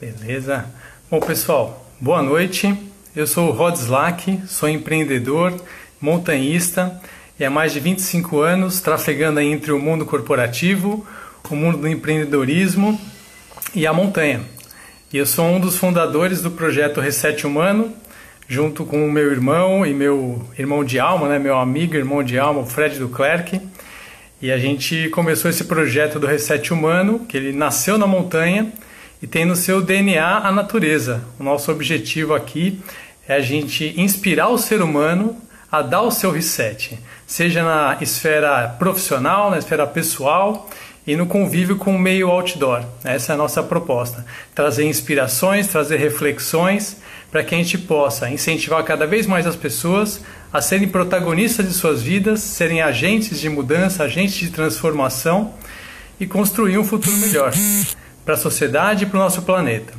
Beleza. Bom, pessoal, boa noite. Eu sou o Rod Slack, sou empreendedor, montanhista e há mais de 25 anos trafegando aí entre o mundo corporativo, o mundo do empreendedorismo e a montanha. E eu sou um dos fundadores do projeto Reset Humano, junto com o meu irmão e meu irmão de alma, né, meu amigo irmão de alma, o Fred Duclerc. E a gente começou esse projeto do Reset Humano, que ele nasceu na montanha e tem no seu DNA a natureza. O nosso objetivo aqui é a gente inspirar o ser humano a dar o seu reset, seja na esfera profissional, na esfera pessoal e no convívio com o meio outdoor. Essa é a nossa proposta, trazer inspirações, trazer reflexões para que a gente possa incentivar cada vez mais as pessoas a serem protagonistas de suas vidas, serem agentes de mudança, agentes de transformação e construir um futuro melhor para a sociedade e para o nosso planeta.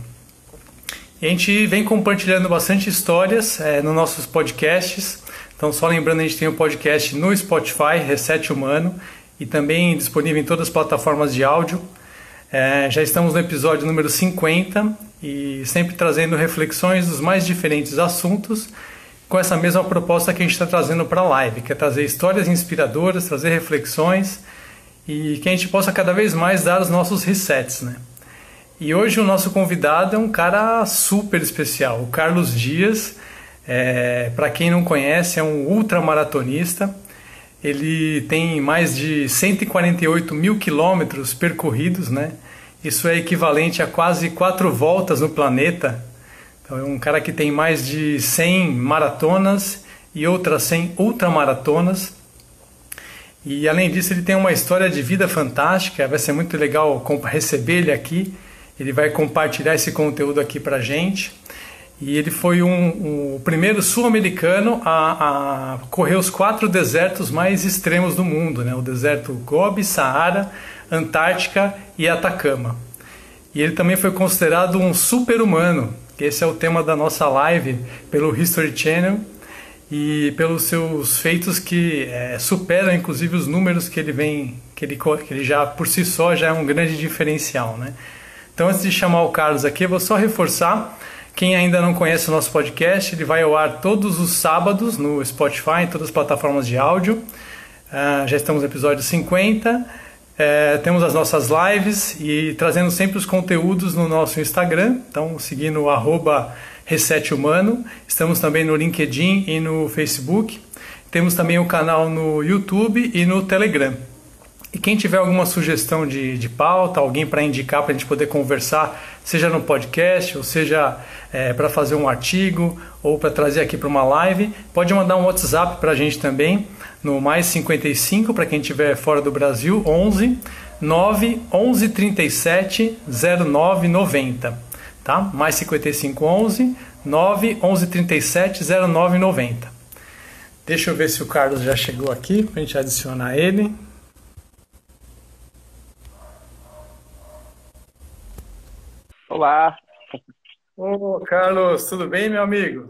E a gente vem compartilhando bastante histórias nos nossos podcasts. Então, só lembrando, a gente tem um podcast no Spotify, Reset Humano, e também disponível em todas as plataformas de áudio. Já estamos no episódio número 50 e sempre trazendo reflexões dos mais diferentes assuntos, com essa mesma proposta que a gente está trazendo para a live, que é trazer histórias inspiradoras, trazer reflexões e que a gente possa cada vez mais dar os nossos resets, né? E hoje o nosso convidado é um cara super especial, o Carlos Dias. Para quem não conhece, é um ultramaratonista. Ele tem mais de 148 mil quilômetros percorridos, né? Isso é equivalente a quase 4 voltas no planeta. Então é um cara que tem mais de 100 maratonas e outras 100 ultramaratonas. E além disso ele tem uma história de vida fantástica, vai ser muito legal receber ele aqui. Ele vai compartilhar esse conteúdo aqui pra gente. E ele foi o primeiro sul-americano a correr os 4 desertos mais extremos do mundo, né? O deserto Gobi, Saara, Antártica e Atacama. E ele também foi considerado um super-humano. Esse é o tema da nossa live pelo History Channel e pelos seus feitos que superam inclusive os números que ele já por si só já é um grande diferencial, né? Então, antes de chamar o Carlos aqui, eu vou só reforçar. Quem ainda não conhece o nosso podcast, ele vai ao ar todos os sábados no Spotify, em todas as plataformas de áudio. Já estamos no episódio 50. Temos as nossas lives e trazendo sempre os conteúdos no nosso Instagram. Então, seguindo o @ResetHumano. Estamos também no LinkedIn e no Facebook. Temos também o canal no YouTube e no Telegram. E quem tiver alguma sugestão de pauta, alguém para indicar para a gente poder conversar, seja no podcast, ou seja para fazer um artigo, ou para trazer aqui para uma live, pode mandar um WhatsApp para a gente também, no mais 55, para quem estiver fora do Brasil, 11 9 11 37 09 90. Tá? Mais 55 11 9 11 37 09 90. Deixa eu ver se o Carlos já chegou aqui, para a gente adicionar ele. Olá, Ô, Carlos, tudo bem, meu amigo?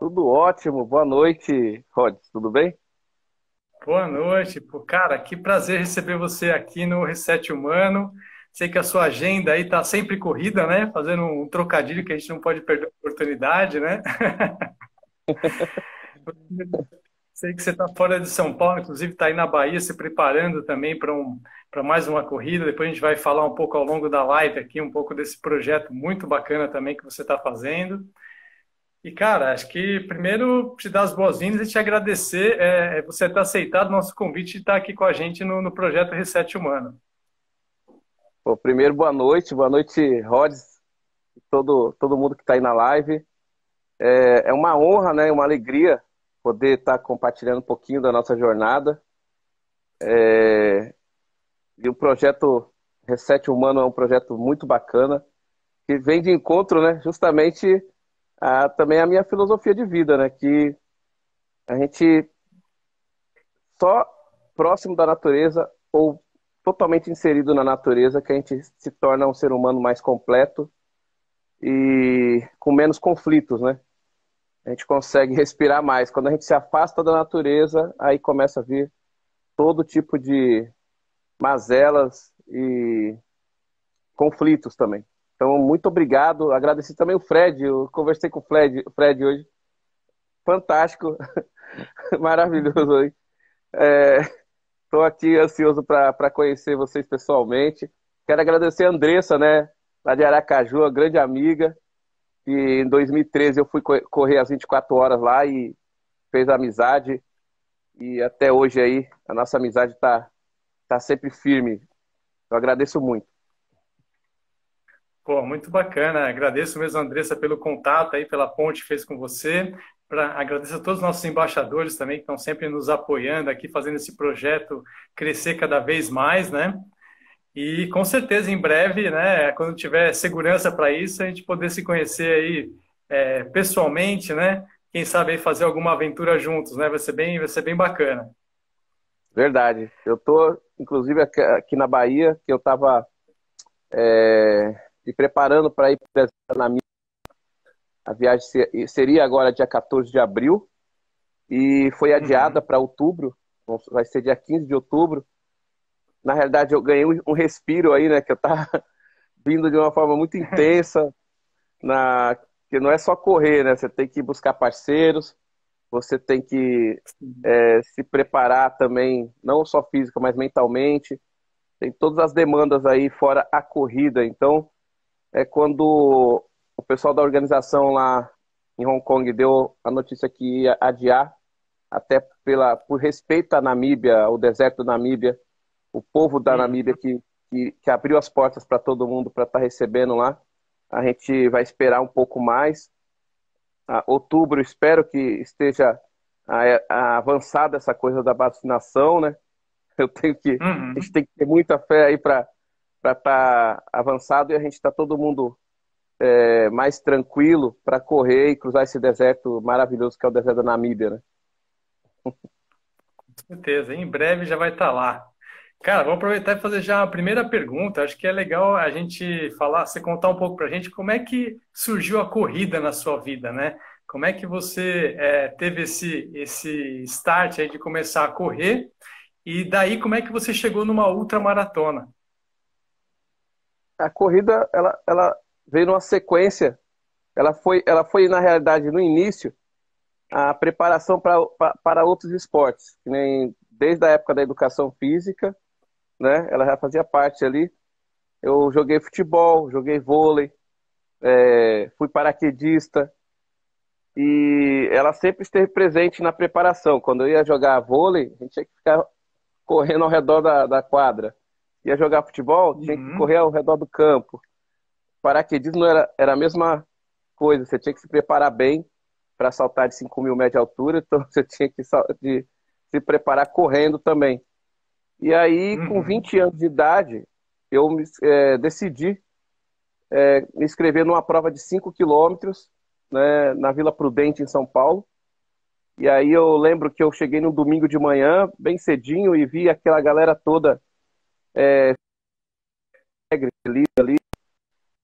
tudo ótimo. Boa noite, Rod. Tudo bem? Boa noite. Pô, cara, que prazer receber você aqui no Reset Humano. Sei que a sua agenda aí tá sempre corrida, né? Fazendo um trocadilho que a gente não pode perder a oportunidade, né? Sei que você está fora de São Paulo, inclusive está aí na Bahia se preparando também para mais uma corrida. Depois a gente vai falar um pouco ao longo da live aqui, um pouco desse projeto muito bacana também que você está fazendo. E, cara, acho que primeiro te dar as boas-vindas e te agradecer você ter aceitado o nosso convite de estar aqui com a gente no projeto Reset Humano. Bom, primeiro, boa noite, Rod, todo mundo que está aí na live. É uma honra, né? Uma alegria poder estar compartilhando um pouquinho da nossa jornada. E o projeto Reset Humano é um projeto muito bacana, que vem de encontro, né? Justamente também a minha filosofia de vida, né? Que a gente só próximo da natureza ou totalmente inserido na natureza que a gente se torna um ser humano mais completo e com menos conflitos, né? A gente consegue respirar mais. Quando a gente se afasta da natureza, aí começa a vir todo tipo de mazelas e conflitos também. Então, muito obrigado. Agradeci também o Fred. Eu conversei com o Fred hoje. Fantástico, maravilhoso. Estou aqui ansioso para conhecer vocês pessoalmente. Quero agradecer a Andressa, né, lá de Aracaju, a grande amiga, que em 2013 eu fui correr as 24 horas lá e fez amizade. E até hoje aí a nossa amizade tá sempre firme. Eu agradeço muito. Pô, muito bacana. Agradeço mesmo, Andressa, pelo contato aí, pela ponte que fez com você. Agradeço a todos os nossos embaixadores também que estão sempre nos apoiando aqui, fazendo esse projeto crescer cada vez mais, né? E com certeza em breve, né, quando tiver segurança para isso, a gente poder se conhecer aí pessoalmente, né? Quem sabe aí fazer alguma aventura juntos, né? Vai ser bem bacana. Verdade. Eu tô, inclusive, aqui na Bahia, que eu estava me preparando para ir para na minha. A viagem seria agora dia 14 de abril e foi adiada Uhum. para outubro. Vai ser dia 15 de outubro. Na realidade, eu ganhei um respiro aí, né? Que eu tava vindo de uma forma muito intensa, que não é só correr, né? Você tem que buscar parceiros, você tem que se preparar também, não só física, mas mentalmente. Tem todas as demandas aí fora a corrida. Então, é quando o pessoal da organização lá em Hong Kong deu a notícia que ia adiar, até por respeito à Namíbia, ao deserto da Namíbia, o povo da Namíbia Uhum. que abriu as portas para todo mundo para estar recebendo lá. A gente vai esperar um pouco mais. Outubro, espero que esteja avançada essa coisa da vacinação, né? A gente Uhum. tem que ter muita fé aí para estar avançado e a gente está todo mundo mais tranquilo para correr e cruzar esse deserto maravilhoso que é o deserto da Namíbia, né? Com certeza, em breve já vai estar lá. Cara, vou aproveitar e fazer já a primeira pergunta. Acho que é legal a gente falar, você contar um pouco para a gente como é que surgiu a corrida na sua vida, né? Como é que você teve esse start aí de começar a correr e daí como é que você chegou numa ultramaratona? A corrida, ela veio numa sequência. Ela foi, na realidade, no início, a preparação para outros esportes, que nem desde a época da educação física, né? Ela já fazia parte ali. Eu joguei futebol, joguei vôlei, fui paraquedista e ela sempre esteve presente na preparação. Quando eu ia jogar vôlei, a gente tinha que ficar correndo ao redor da quadra. Ia jogar futebol, tinha que Uhum, correr ao redor do campo. Paraquedismo era a mesma coisa, você tinha que se preparar bem para saltar de 5.000 metros de altura, então você tinha que se preparar correndo também. E aí, com uhum, 20 anos de idade, eu decidi me inscrever numa prova de 5 quilômetros, né, na Vila Prudente, em São Paulo. E aí eu lembro que eu cheguei no domingo de manhã, bem cedinho, e vi aquela galera toda feliz ali.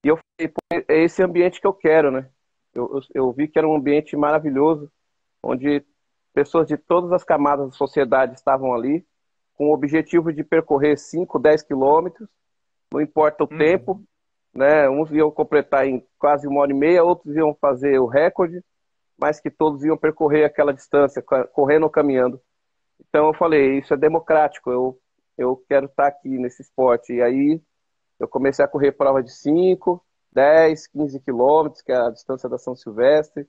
E eu falei, pô, é esse ambiente que eu quero, né? Eu vi que era um ambiente maravilhoso, onde pessoas de todas as camadas da sociedade estavam ali, com o objetivo de percorrer 5, 10 quilômetros, não importa o tempo, uhum, né? Uns iam completar em quase 1 hora e meia, outros iam fazer o recorde, mas que todos iam percorrer aquela distância, correndo ou caminhando. Então eu falei, isso é democrático, eu quero estar aqui nesse esporte. E aí eu comecei a correr prova de 5, 10, 15 quilômetros, que é a distância da São Silvestre.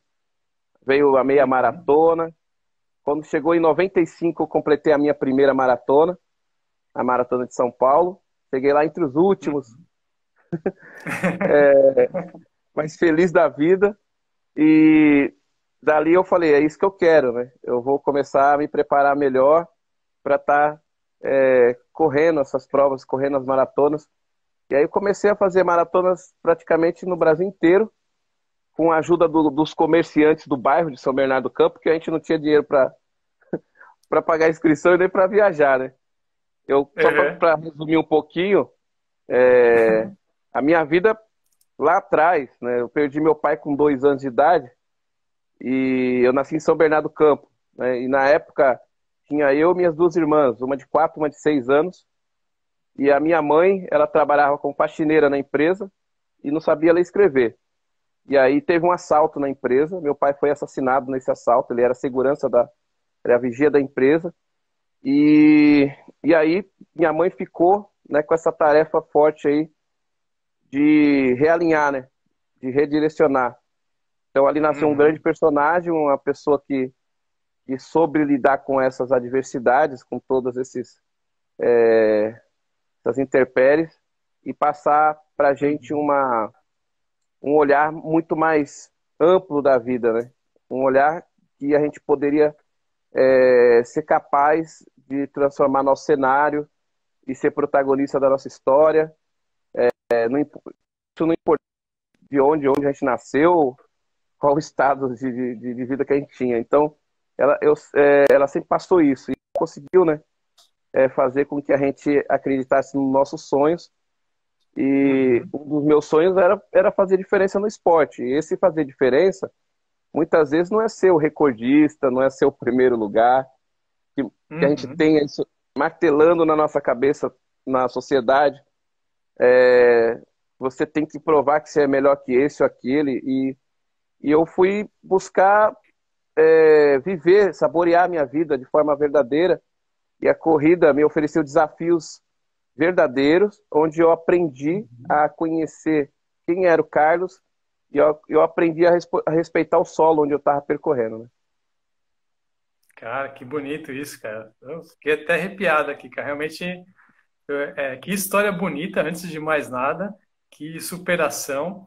Veio a meia uhum, maratona. Quando chegou em 95, eu completei a minha primeira maratona, a maratona de São Paulo. Cheguei lá entre os últimos, uhum. mas feliz da vida. E dali eu falei, é isso que eu quero, né? Eu vou começar a me preparar melhor para estar correndo essas provas, correndo as maratonas. E aí eu comecei a fazer maratonas praticamente no Brasil inteiro, com a ajuda dos comerciantes do bairro de São Bernardo do Campo, que a gente não tinha dinheiro para pagar a inscrição e nem para viajar, né? Só Uhum. para resumir um pouquinho, é, a minha vida lá atrás, né? Eu perdi meu pai com 2 anos de idade e eu nasci em São Bernardo do Campo, né? E na época tinha eu e minhas duas irmãs, uma de 4, uma de 6 anos, e a minha mãe, ela trabalhava como faxineira na empresa e não sabia ler e escrever. E aí teve um assalto na empresa. Meu pai foi assassinado nesse assalto. Ele era segurança era a vigia da empresa. E, e aí minha mãe ficou, né, com essa tarefa forte aí de realinhar, né, de redirecionar. Então ali nasceu um grande Uhum. personagem, uma pessoa que soube lidar com essas adversidades, com todas essas intempéries e passar para a gente Uhum. um olhar muito mais amplo da vida, né? Um olhar que a gente poderia ser capaz de transformar nosso cenário e ser protagonista da nossa história. Isso não importa onde a gente nasceu, qual o estado de vida que a gente tinha. Então, ela sempre passou isso e conseguiu, né, fazer com que a gente acreditasse nos nossos sonhos. E Uhum. um dos meus sonhos era fazer diferença no esporte. E esse fazer diferença, muitas vezes, não é ser o recordista, não é ser o primeiro lugar, que a gente Uhum. tenha isso martelando na nossa cabeça, na sociedade. Você tem que provar que você é melhor que esse ou aquele. E eu fui buscar viver, saborear a minha vida de forma verdadeira. E a corrida me ofereceu desafios verdadeiros, onde eu aprendi Uhum. a conhecer quem era o Carlos e eu aprendi a respeitar o solo onde eu estava percorrendo, né? Cara, que bonito isso, cara. Eu fiquei até arrepiado aqui, cara. Realmente, que história bonita, antes de mais nada, que superação.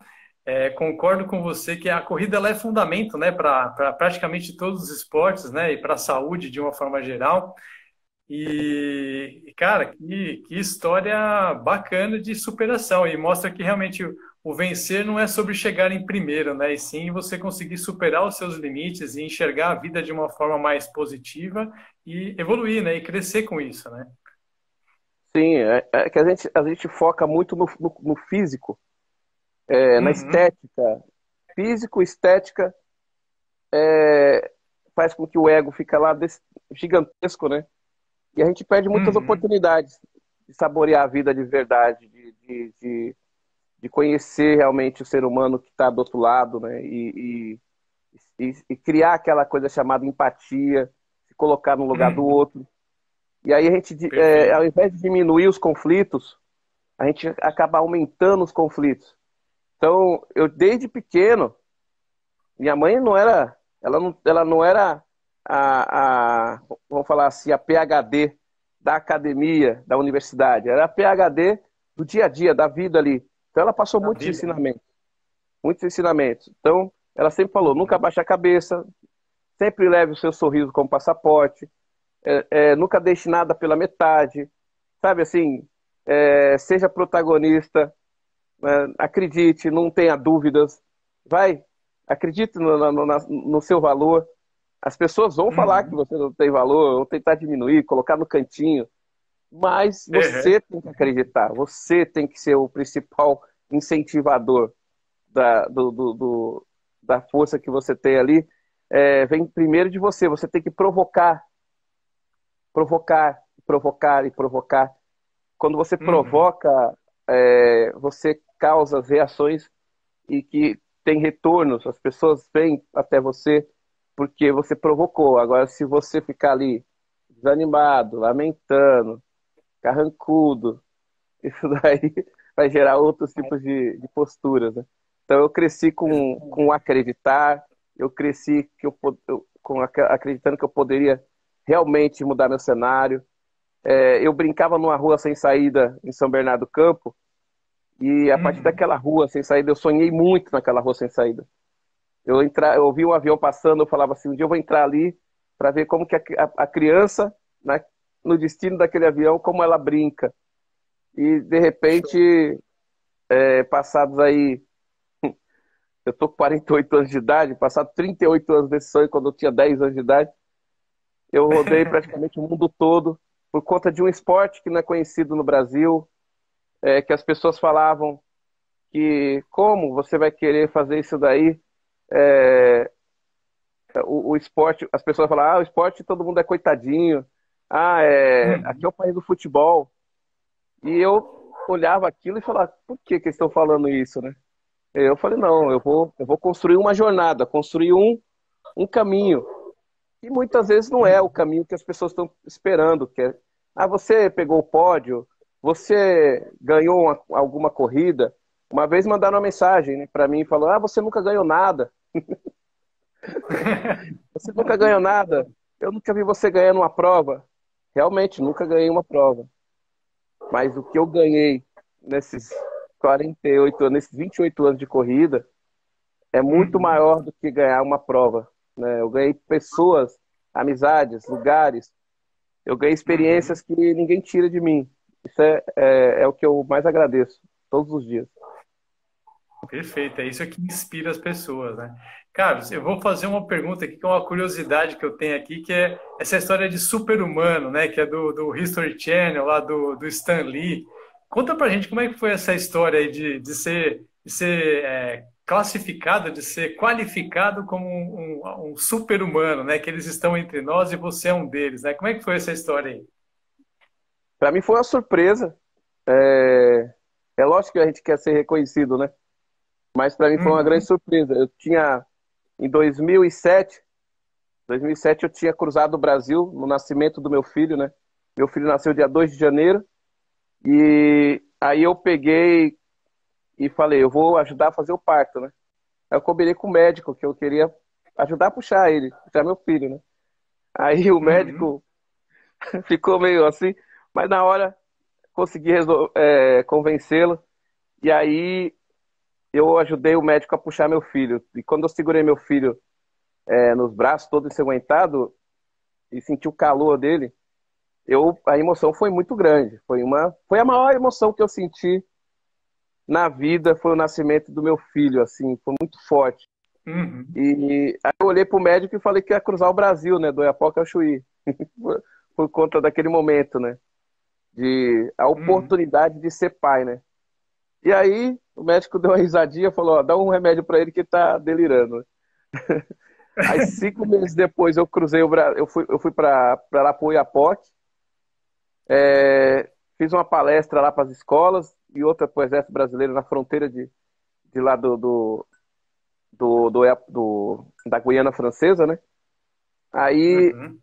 Concordo com você que a corrida ela é fundamento, né, para praticamente todos os esportes, né, e para a saúde de uma forma geral. Cara, que história bacana de superação e mostra que realmente o vencer não é sobre chegar em primeiro, né? E sim você conseguir superar os seus limites e enxergar a vida de uma forma mais positiva e evoluir, né? E crescer com isso, né? Sim, é que a gente foca muito no físico, na Uhum, estética. Físico, estética, faz com que o ego fica lá gigantesco, né? E a gente perde muitas uhum, oportunidades de saborear a vida de verdade, de conhecer realmente o ser humano que está do outro lado, né? E criar aquela coisa chamada empatia, se colocar no lugar do uhum, outro. E aí a gente, ao perfeito. invés de diminuir os conflitos, a gente acaba aumentando os conflitos. Então, eu desde pequeno, minha mãe não era, ela não era vamos falar assim, a PhD da academia, da universidade, era a PhD do dia a dia, da vida ali. Então, ela passou Na vida, né? muitos ensinamentos. Então, ela sempre falou, nunca Uhum, baixe a cabeça, sempre leve o seu sorriso como passaporte, nunca deixe nada pela metade, sabe assim, seja protagonista, né? Acredite, não tenha dúvidas, vai, acredite no seu valor. As pessoas vão falar que uhum, você não tem valor, vão tentar diminuir, colocar no cantinho, mas uhum, você tem que acreditar, você tem que ser o principal incentivador da força que você tem ali. Vem primeiro de você, você tem que provocar e provocar. Quando você uhum, provoca, você causa as reações e que tem retornos, as pessoas vêm até você porque você provocou. Agora, se você ficar ali desanimado, lamentando, carrancudo, isso daí vai gerar outros tipos de posturas, né? Então eu cresci com exatamente. acreditar, eu cresci acreditando que eu poderia realmente mudar meu cenário. Eu brincava numa rua sem saída em São Bernardo do Campo, e a partir Uhum. daquela rua sem saída, eu sonhei muito naquela rua sem saída. Eu vi um avião passando, eu falava assim, um dia eu vou entrar ali para ver como que a criança, né, no destino daquele avião, como ela brinca. E de repente, Show. passados aí, eu tô com 48 anos de idade, passados 38 anos desse sonho, quando eu tinha 10 anos de idade, eu rodei praticamente o mundo todo por conta de um esporte que não é conhecido no Brasil, que as pessoas falavam que como você vai querer fazer isso daí? É, o esporte, as pessoas falam, o esporte todo mundo é coitadinho, aqui é Uhum. o país do futebol. E eu olhava aquilo e falava, por que que eles estão falando isso, né? Eu falei, não, eu vou construir uma jornada, construir um caminho. E muitas vezes não é o Uhum. caminho que as pessoas estão esperando. Que é, você pegou o pódio, você ganhou alguma corrida. Uma vez mandaram uma mensagem, né, para mim e falou: você nunca ganhou nada. Você nunca ganhou nada. Eu nunca vi você ganhando uma prova. Realmente, nunca ganhei uma prova. Mas o que eu ganhei nesses 48 anos, nesses 28 anos de corrida, é muito Uhum. maior do que ganhar uma prova, né? Eu ganhei pessoas, amizades, lugares. Eu ganhei experiências Uhum. que ninguém tira de mim. Isso é o que eu mais agradeço todos os dias. Perfeito, é isso que inspira as pessoas, né? Carlos, eu vou fazer uma pergunta aqui, que é uma curiosidade que eu tenho aqui, que é essa história de super-humano, né? Que é do History Channel, lá do Stan Lee. Conta pra gente como é que foi essa história aí de ser classificado, de ser qualificado como um super-humano, né? Que eles estão entre nós e você é um deles, né? Como é que foi essa história aí? Para mim foi uma surpresa. É lógico que a gente quer ser reconhecido, né? Mas para mim foi uma grande Uhum, surpresa. Eu tinha, em 2007 eu tinha cruzado o Brasil no nascimento do meu filho, né? Meu filho nasceu dia 2 de janeiro. E aí eu peguei e falei, eu vou ajudar a fazer o parto, né? Aí eu combinei com o médico que eu queria ajudar a puxar ele, puxar meu filho, né? Aí o uhum. médico ficou meio assim, mas na hora consegui convencê-lo. E aí eu ajudei o médico a puxar meu filho. E quando eu segurei meu filho nos braços, todo ensanguentado, e senti o calor dele, a emoção foi muito grande. Foi a maior emoção que eu senti na vida, foi o nascimento do meu filho, assim, foi muito forte. Uhum. E aí eu olhei pro médico e falei que ia cruzar o Brasil, né, do Oiapoque ao Chuí, por conta daquele momento, né, de a Uhum. oportunidade de ser pai, né. E aí o médico deu uma risadinha, e falou, ó, dá um remédio para ele que tá delirando. Aí 5 meses depois eu cruzei o Brasil, eu fui para lá pro Oiapoque, fiz uma palestra lá para as escolas e outra para o Exército Brasileiro na fronteira de lá da Guiana Francesa, né? Aí Uhum.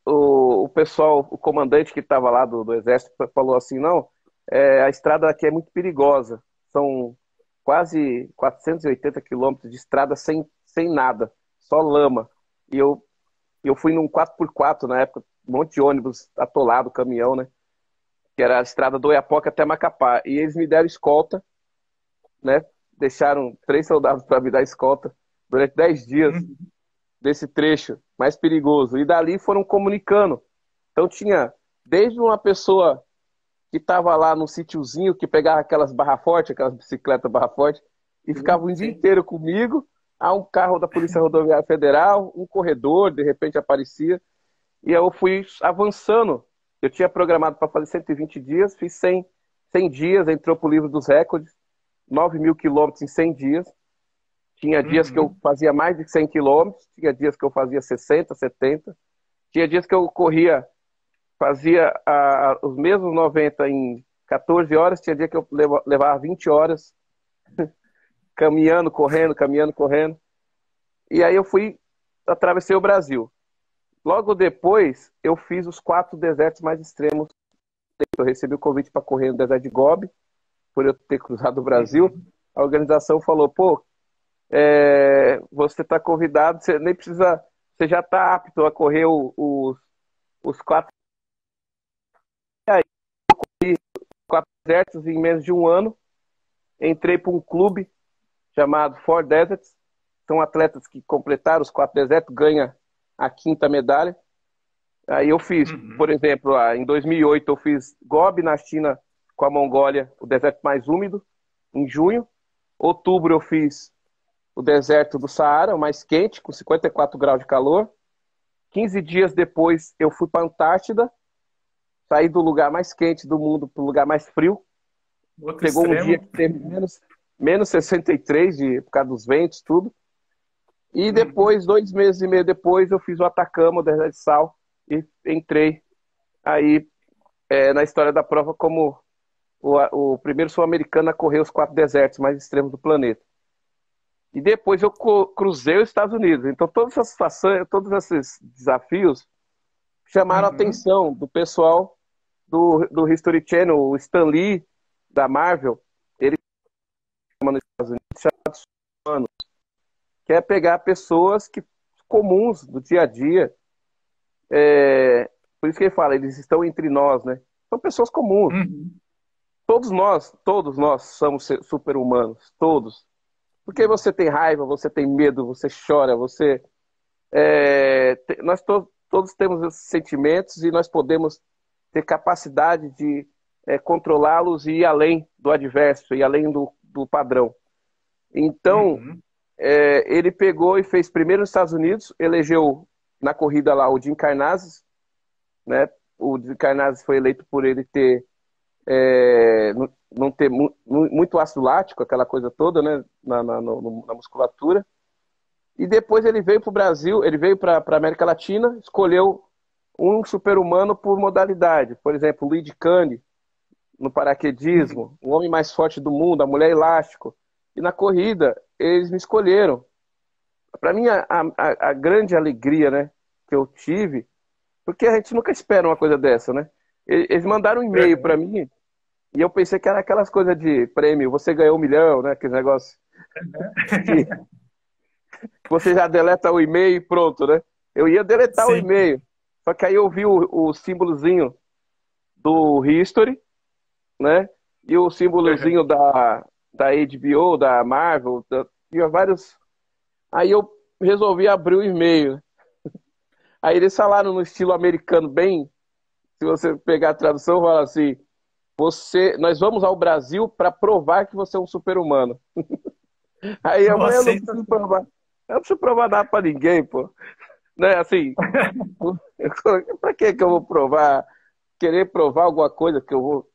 o pessoal, o comandante que estava lá do Exército falou assim, não, a estrada aqui é muito perigosa, são quase 480 quilômetros de estrada sem nada, só lama. E eu fui num 4x4 na época, um monte de ônibus atolado, caminhão, né? Que era a estrada do Oiapoque até Macapá. E eles me deram escolta, né? Deixaram 3 soldados para me dar escolta durante 10 dias Uhum. desse trecho mais perigoso. E dali foram comunicando. Então tinha desde uma pessoa que estava lá no sítiozinho, que pegava aquelas barra forte, aquelas bicicletas barra forte, e ficava Sim, o dia sim. inteiro comigo, a um carro da Polícia Rodoviária Federal, um corredor, de repente aparecia, e eu fui avançando. Eu tinha programado para fazer 120 dias, fiz 100 dias, entrou para o livro dos recordes, 9.000 quilômetros em 100 dias. Tinha dias que eu Uhum. fazia mais de 100 quilômetros, tinha dias que eu fazia 60, 70, tinha dias que eu corria, fazia os mesmos 90 em 14 horas, tinha dia que eu levava 20 horas caminhando, correndo, caminhando, correndo. E aí eu atravessei o Brasil. Logo depois, eu fiz os 4 desertos mais extremos. Eu recebi o convite para correr no deserto de Gobi, por eu ter cruzado o Brasil. Uhum. A organização falou: pô, você está convidado, você nem precisa, você já está apto a correr os 4 desertos em menos de um ano. Entrei para um clube chamado Four Deserts. São atletas que completaram os 4 desertos, ganha a quinta medalha. Aí eu fiz, por Uhum. exemplo, em 2008 eu fiz Gobi na China com a Mongólia, o deserto mais úmido, em junho. Outubro eu fiz o deserto do Saara, o mais quente, com 54 graus de calor. 15 dias depois eu fui para a Antártida, saí do lugar mais quente do mundo para o lugar mais frio. Outro Chegou um dia que extremo. teve menos 63 por causa dos ventos, tudo. E Uhum. depois, 2 meses e meio depois, eu fiz o Atacama, o deserto de sal, e entrei aí na história da prova como o primeiro sul-americano a correr os 4 desertos mais extremos do planeta. E depois eu cruzei os Estados Unidos. Então, todas essas situações, todos esses desafios chamaram a Uhum. atenção do pessoal do History Channel, o Stan Lee, da Marvel. Ele chama nos Estados Unidos, que é pegar pessoas comuns do dia a dia. Por isso que ele fala, eles estão entre nós, né? São pessoas comuns. Uhum. Todos nós somos super-humanos, todos. Porque você tem raiva, você tem medo, você chora, todos temos esses sentimentos e nós podemos ter capacidade de controlá-los e ir além do adverso, ir além do padrão. Então, Uhum. ele pegou e fez primeiro nos Estados Unidos, elegeu na corrida lá o Jim Carnazes, né? O Jim Carnazes foi eleito por ele ter não ter muito ácido lático, aquela coisa toda, né? Na musculatura. E depois ele veio para o Brasil, ele veio para a América Latina, escolheu um super-humano por modalidade. Por exemplo, o Luiz Cane, no Uhum. paraquedismo, o homem mais forte do mundo, a mulher elástico. E na corrida, eles me escolheram. Para mim, a grande alegria, né, que eu tive, porque a gente nunca espera uma coisa dessa, né? Eles mandaram um e-mail para Uhum. mim e eu pensei que era aquelas coisas de prêmio, você ganhou 1 milhão, né? Aquele negócio que você já deleta o e-mail e pronto, né? Eu ia deletar o Sim. e-mail, só que aí eu vi o símbolozinho do History, né? E o símbolozinho Uhum. da HBO, da Marvel, tinha vários. Aí eu resolvi abrir o e-mail. Aí eles falaram no estilo americano, bem, se você pegar a tradução, fala assim: nós vamos ao Brasil para provar que você é um super-humano. Aí eu falei, Nossa, eu não preciso sensacional. provar. Eu não preciso provar nada para ninguém, pô. Né, assim, pra que eu vou provar, querer provar alguma coisa que eu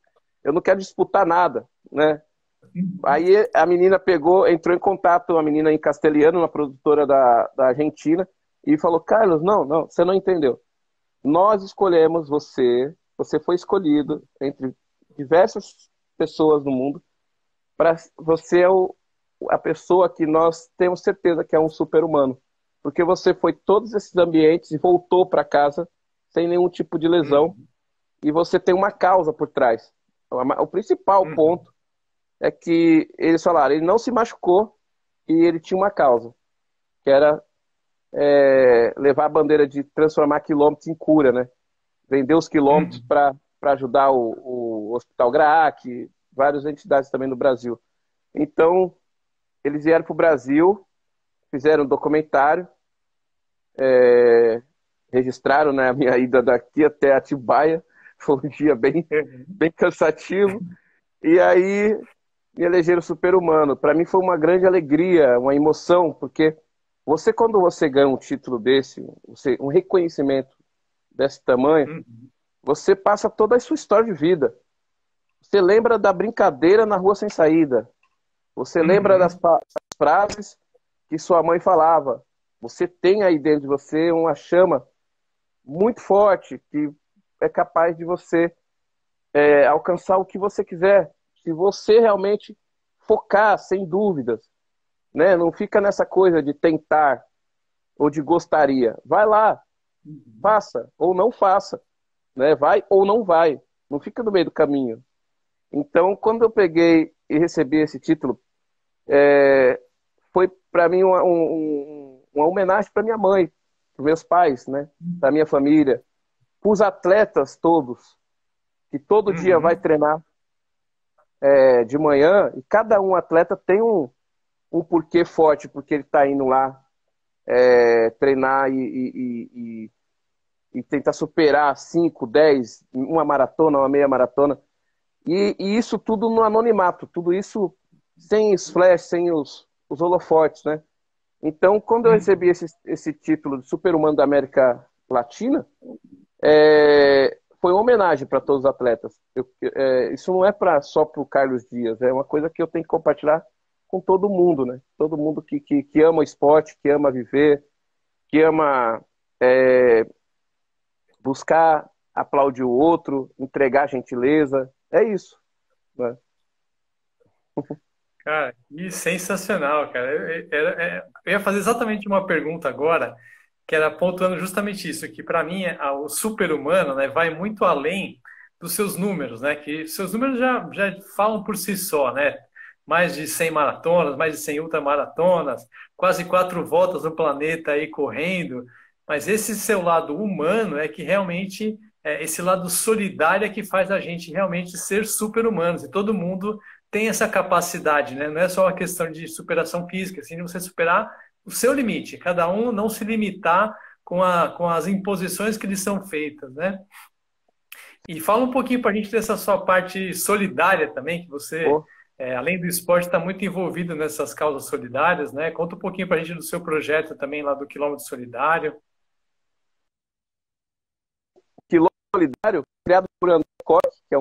não quero disputar nada, né? Uhum. Aí a menina pegou, entrou em contato, uma menina em castelhano, uma produtora da Argentina, e falou, Carlos, não, você não entendeu. Nós escolhemos você foi escolhido entre diversas pessoas no mundo, para você é a pessoa que nós temos certeza que é um super-humano. Porque você foi todos esses ambientes e voltou para casa sem nenhum tipo de lesão Uhum. e você tem uma causa por trás. O principal Uhum. ponto é que eles falaram, ele não se machucou e ele tinha uma causa, que era levar a bandeira de transformar quilômetros em cura, né? Vender os quilômetros Uhum. para ajudar o Hospital Graac, várias entidades também no Brasil. Então, eles vieram para o Brasil, fizeram um documentário, registraram, né, a minha ida daqui até Atibaia. Foi um dia Uhum. bem cansativo. E aí me elegeram super-humano. Para mim foi uma grande alegria, uma emoção, porque quando você ganha um título desse, um reconhecimento desse tamanho, Uhum. você passa toda a sua história de vida. Você lembra da brincadeira na rua sem saída. Você lembra das Uhum. frases que sua mãe falava. Você tem aí dentro de você uma chama muito forte que é capaz de você alcançar o que você quiser. Se você realmente focar, sem dúvidas, né? Não fica nessa coisa de tentar ou de gostaria. Vai lá, Uhum. faça ou não faça, né? Vai ou não vai. Não fica no meio do caminho. Então, quando eu peguei e recebi esse título, foi para mim uma homenagem para minha mãe, para meus pais, né? Para minha família, para os atletas todos que todo dia vai Uhum. treinar de manhã e cada um atleta tem um porquê forte, porque ele está indo lá treinar e tentar superar 5, 10, uma maratona, uma meia maratona. E isso tudo no anonimato, tudo isso sem os flash, sem os holofotes, né? Então, quando eu recebi Uhum. esse título de Super-Humano da América Latina, foi uma homenagem para todos os atletas. Isso não é só para o Carlos Dias, é uma coisa que eu tenho que compartilhar com todo mundo, né? Todo mundo que ama o esporte, que ama viver, que ama buscar aplaudir o outro, entregar gentileza. É isso. né? Cara, que sensacional, cara. Eu ia fazer exatamente uma pergunta agora, que era pontuando justamente isso, que para mim o super-humano, né, vai muito além dos seus números, né? Que seus números já falam por si só, né? Mais de 100 maratonas, mais de 100 ultramaratonas, quase 4 voltas no planeta aí correndo. Mas esse seu lado humano é que realmente, esse lado solidário é que faz a gente realmente ser super-humanos. E todo mundo tem essa capacidade, né? Não é só uma questão de superação física, assim, de você superar o seu limite, cada um não se limitar com as imposições que lhes são feitas, né? E fala um pouquinho para a gente dessa sua parte solidária também, que você, Pô, além do esporte, está muito envolvido nessas causas solidárias, né? Conta um pouquinho para a gente do seu projeto também lá do Quilômetro Solidário. Quilômetro Solidário, criado por André Koch, que é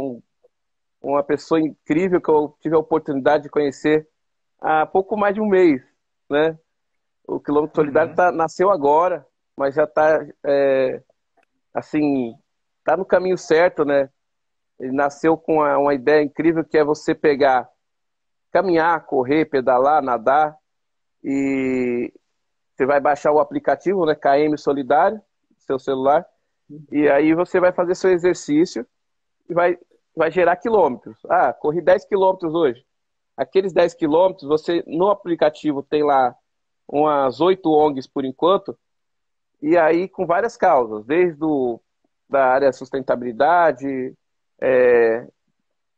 uma pessoa incrível que eu tive a oportunidade de conhecer há pouco mais de um mês, né? O Quilômetro Solidário Uhum, nasceu agora, mas já está, assim, tá no caminho certo, né? Ele nasceu com uma ideia incrível que é você pegar, caminhar, correr, pedalar, nadar e você vai baixar o aplicativo, né? KM Solidário, seu celular, e aí você vai fazer seu exercício e vai gerar quilômetros. Ah, corri 10 quilômetros hoje. Aqueles 10 quilômetros, você no aplicativo tem lá umas 8 ONGs por enquanto, e aí com várias causas, da área de sustentabilidade, é,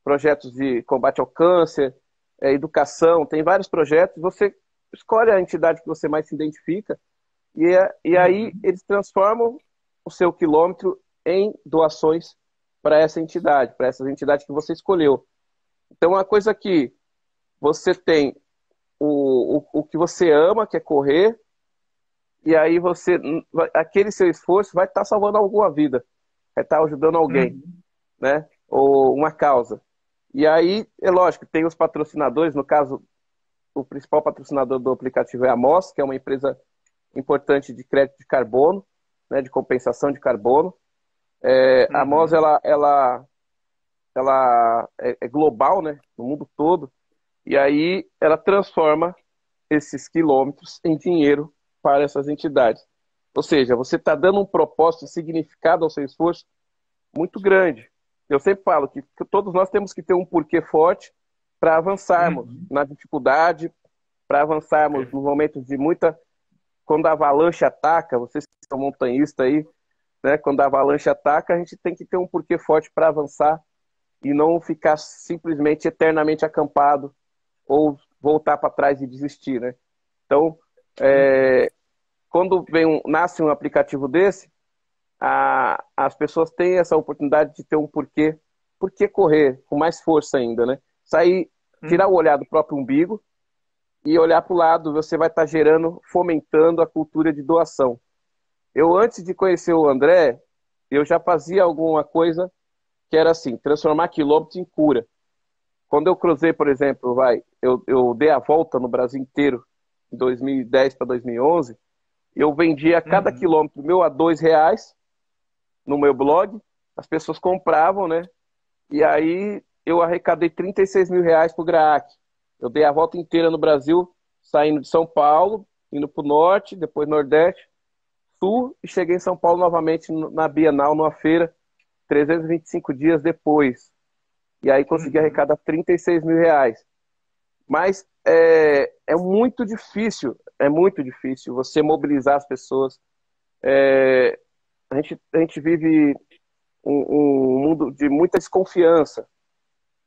projetos de combate ao câncer, educação, tem vários projetos. Você escolhe a entidade que você mais se identifica e aí uhum, eles transformam o seu quilômetro em doações para essa entidade, para essas entidades que você escolheu. Então, uma coisa que você tem o que você ama, que é correr, e aí aquele seu esforço vai estar salvando alguma vida, vai estar ajudando alguém, uhum, né? Ou uma causa. E aí, é lógico, tem os patrocinadores, no caso, o principal patrocinador do aplicativo é a MOS, que é uma empresa importante de crédito de carbono, né, de compensação de carbono. A MOS, uhum. ela é global, né, no mundo todo, e aí ela transforma esses quilômetros em dinheiro para essas entidades. Ou seja, você está dando um propósito, um significado ao seu esforço muito grande. Eu sempre falo que todos nós temos que ter um porquê forte para avançarmos Uhum. na dificuldade, para avançarmos nos momentos de muita. Quando a avalanche ataca, vocês que são montanhistas aí, né? Quando a avalanche ataca, a gente tem que ter um porquê forte para avançar e não ficar simplesmente eternamente acampado ou voltar para trás e desistir, né? Então, Uhum. quando nasce um aplicativo desse, as pessoas têm essa oportunidade de ter um porquê correr com mais força ainda, né? Sair, tirar o Uhum. olhar do próprio umbigo e olhar para o lado, você vai estar gerando, fomentando a cultura de doação. Eu, antes de conhecer o André, eu já fazia alguma coisa que era assim, transformar quilômetros em cura. Quando eu cruzei, por exemplo, eu dei a volta no Brasil inteiro, em 2010 para 2011, eu vendia cada Uhum. quilômetro meu a R$ 2 no meu blog, as pessoas compravam, né? E aí eu arrecadei R$ 36 mil pro GRAAC. Eu dei a volta inteira no Brasil, saindo de São Paulo, indo para o norte, depois nordeste, sul, e cheguei em São Paulo novamente na Bienal, numa feira, 325 dias depois. E aí consegui Uhum. arrecadar R$ 36 mil. Mas é muito difícil você mobilizar as pessoas. A gente vive um mundo de muita desconfiança,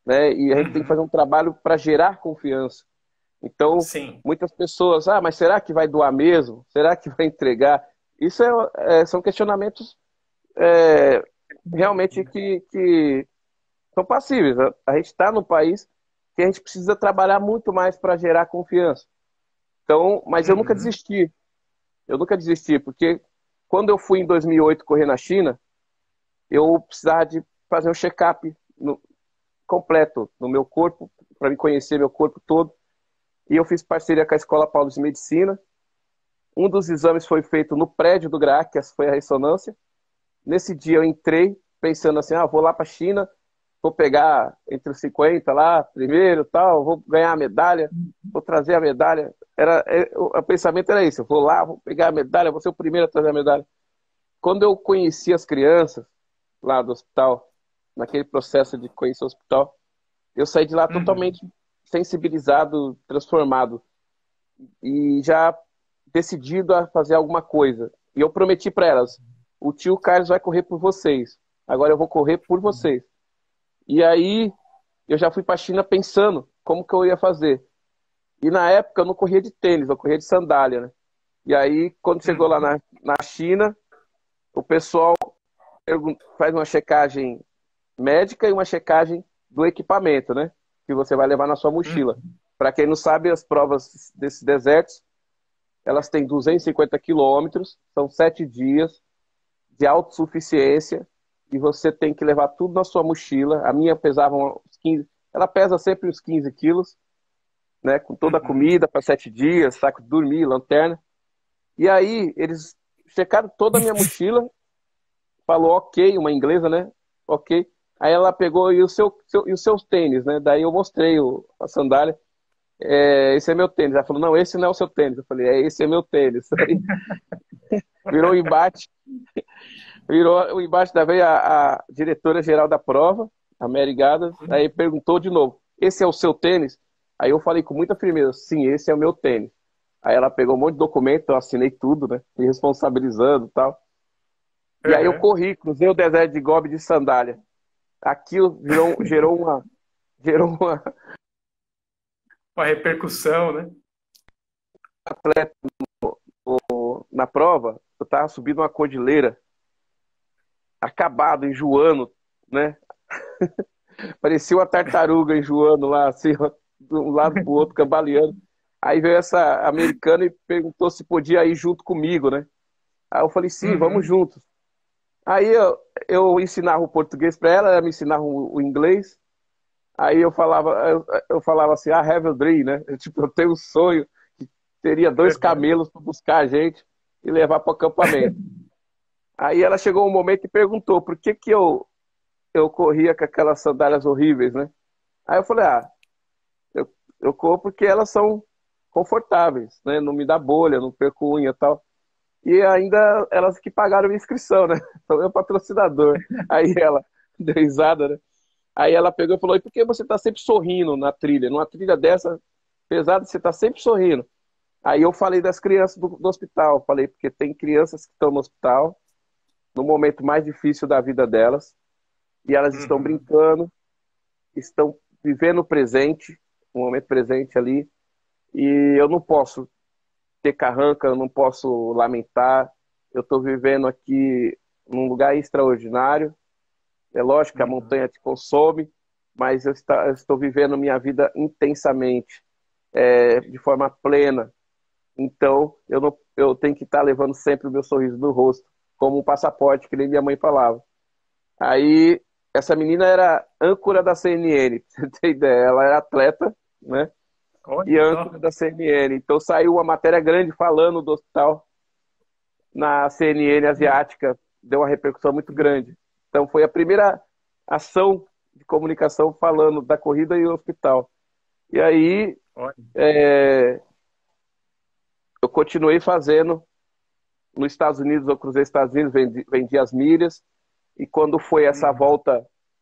né? E a gente tem que fazer Uhum. um trabalho para gerar confiança. Então, Sim. muitas pessoas, mas será que vai doar mesmo? Será que vai entregar? Isso são questionamentos é, realmente que são passíveis. A gente está no país que a gente precisa trabalhar muito mais para gerar confiança. Então, mas eu nunca Uhum. desisti. Eu nunca desisti, porque quando eu fui em 2008 correr na China, eu precisava de fazer um check-up completo no meu corpo, para me conhecer meu corpo todo. E eu fiz parceria com a Escola Paulo de Medicina. Um dos exames foi feito no prédio do GRAAC, que foi a ressonância. Nesse dia eu entrei pensando assim, vou lá para a China, vou pegar entre os 50 lá, primeiro, tal, vou ganhar a medalha, vou trazer a medalha. O pensamento era isso, eu vou lá, vou pegar a medalha, vou ser o primeiro a trazer a medalha. Quando eu conheci as crianças lá do hospital, naquele processo de conhecer o hospital, eu saí de lá Uhum. totalmente sensibilizado, transformado e já decidido a fazer alguma coisa. E eu prometi para elas: o tio Carlos vai correr por vocês. Agora eu vou correr por vocês. E aí eu já fui para a China pensando como que eu ia fazer. E na época eu não corria de tênis, eu corria de sandália, né? E aí quando chegou lá Uhum. na China, o pessoal faz uma checagem médica e uma checagem do equipamento, né? Que você vai levar na sua mochila. Uhum. Para quem não sabe, as provas desses desertos, elas têm 250 quilômetros, são 7 dias de autossuficiência e você tem que levar tudo na sua mochila. A minha pesava uns 15, ela pesa sempre uns 15 quilos, né? Com toda a Uhum. comida para 7 dias, saco de dormir, lanterna. E aí eles checaram toda a minha mochila, falou ok, uma inglesa, né? Ok. Aí ela pegou e os seus tênis, né? Daí eu mostrei a sandália. Esse é meu tênis. Ela falou, não, esse não é o seu tênis. Eu falei, esse é meu tênis. Aí virou um embate, virou um embate. Daí a diretora-geral da prova, a Mary Gadas, aí perguntou de novo, esse é o seu tênis? Aí eu falei com muita firmeza, sim, esse é o meu tênis. Aí ela pegou um monte de documento, eu assinei tudo, né? Me responsabilizando e tal. E aí eu Uhum. corri, cruzei o deserto de Gobi de sandália. Aquilo gerou uma Uma repercussão, né? atleta na prova. Eu tava subindo uma cordilheira, acabado, enjoando, né? Parecia uma tartaruga enjoando lá, assim, ó, de um lado pro outro, cambaleando. Aí veio essa americana e perguntou se podia ir junto comigo, né? Aí eu falei, sim, vamos Uhum. juntos. Aí eu ensinava o português para ela, ela me ensinava o inglês. Aí eu falava assim, I have a dream, né? Tipo, eu tenho um sonho que teria dois Uhum. camelos para buscar a gente e levar para o acampamento. Aí ela chegou um momento e perguntou por que que eu corria com aquelas sandálias horríveis, né? Aí eu falei, eu corro porque elas são confortáveis, né? Não me dá bolha, não perco unha e tal. E ainda elas que pagaram a inscrição, né? Sou meu patrocinador. Aí ela deu risada, né? Aí ela pegou e falou, e por que você tá sempre sorrindo na trilha? Numa trilha dessa pesada, você tá sempre sorrindo. Aí eu falei das crianças do hospital. Falei, porque tem crianças que estão no hospital, no momento mais difícil da vida delas, e elas estão Uhum. brincando, estão vivendo o presente, o momento presente ali, e eu não posso ter carranca, eu não posso lamentar. Eu estou vivendo aqui num lugar extraordinário. É lógico que a Uhum. montanha te consome, mas eu estou vivendo minha vida intensamente, de forma plena. Então, eu tenho que estar levando sempre o meu sorriso no rosto, como um passaporte, que nem minha mãe falava. Aí, essa menina era âncora da CNN, pra você ter ideia. Ela era atleta, né? E Olha âncora só. da CNN. Então, saiu uma matéria grande falando do hospital na CNN asiática, deu uma repercussão muito grande. Então, foi a primeira ação de comunicação falando da corrida e o hospital. E aí, Olha. é, eu continuei fazendo. Nos Estados Unidos, eu cruzei os Estados Unidos, vendi as milhas. E quando foi Uhum.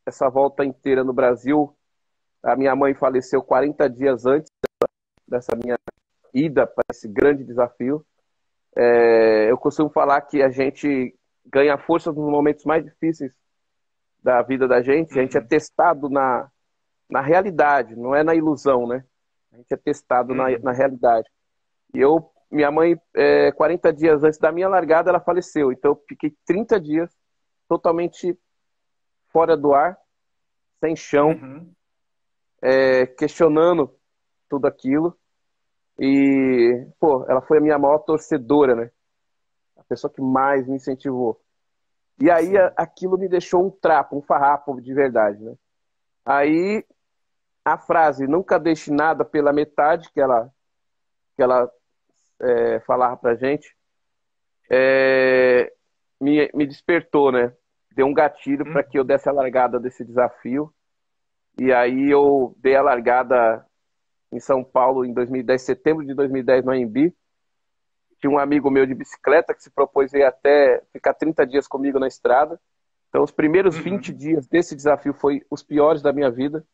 essa volta inteira no Brasil, a minha mãe faleceu 40 dias antes dessa minha ida para esse grande desafio. Eu costumo falar que a gente ganha força nos momentos mais difíceis da vida da gente. A gente é Uhum. testado na realidade, não é na ilusão, né? A gente é testado na Uhum. realidade. E minha mãe, 40 dias antes da minha largada, ela faleceu. Então eu fiquei 30 dias totalmente fora do ar, sem chão, Uhum. questionando tudo aquilo. E, pô, ela foi a minha maior torcedora, né? A pessoa que mais me incentivou. E aí Sim. aquilo me deixou um trapo, um farrapo de verdade, né? Aí a frase nunca deixe nada pela metade que ela falava pra gente, me despertou, né? Deu um gatilho para que eu Uhum. desse a largada desse desafio. E aí eu dei a largada em São Paulo em 2010, setembro de 2010, no AMB. Tinha um amigo meu de bicicleta que se propôs a ir até ficar 30 dias comigo na estrada. Então, os primeiros 20 Uhum. dias desse desafio foi os piores da minha vida.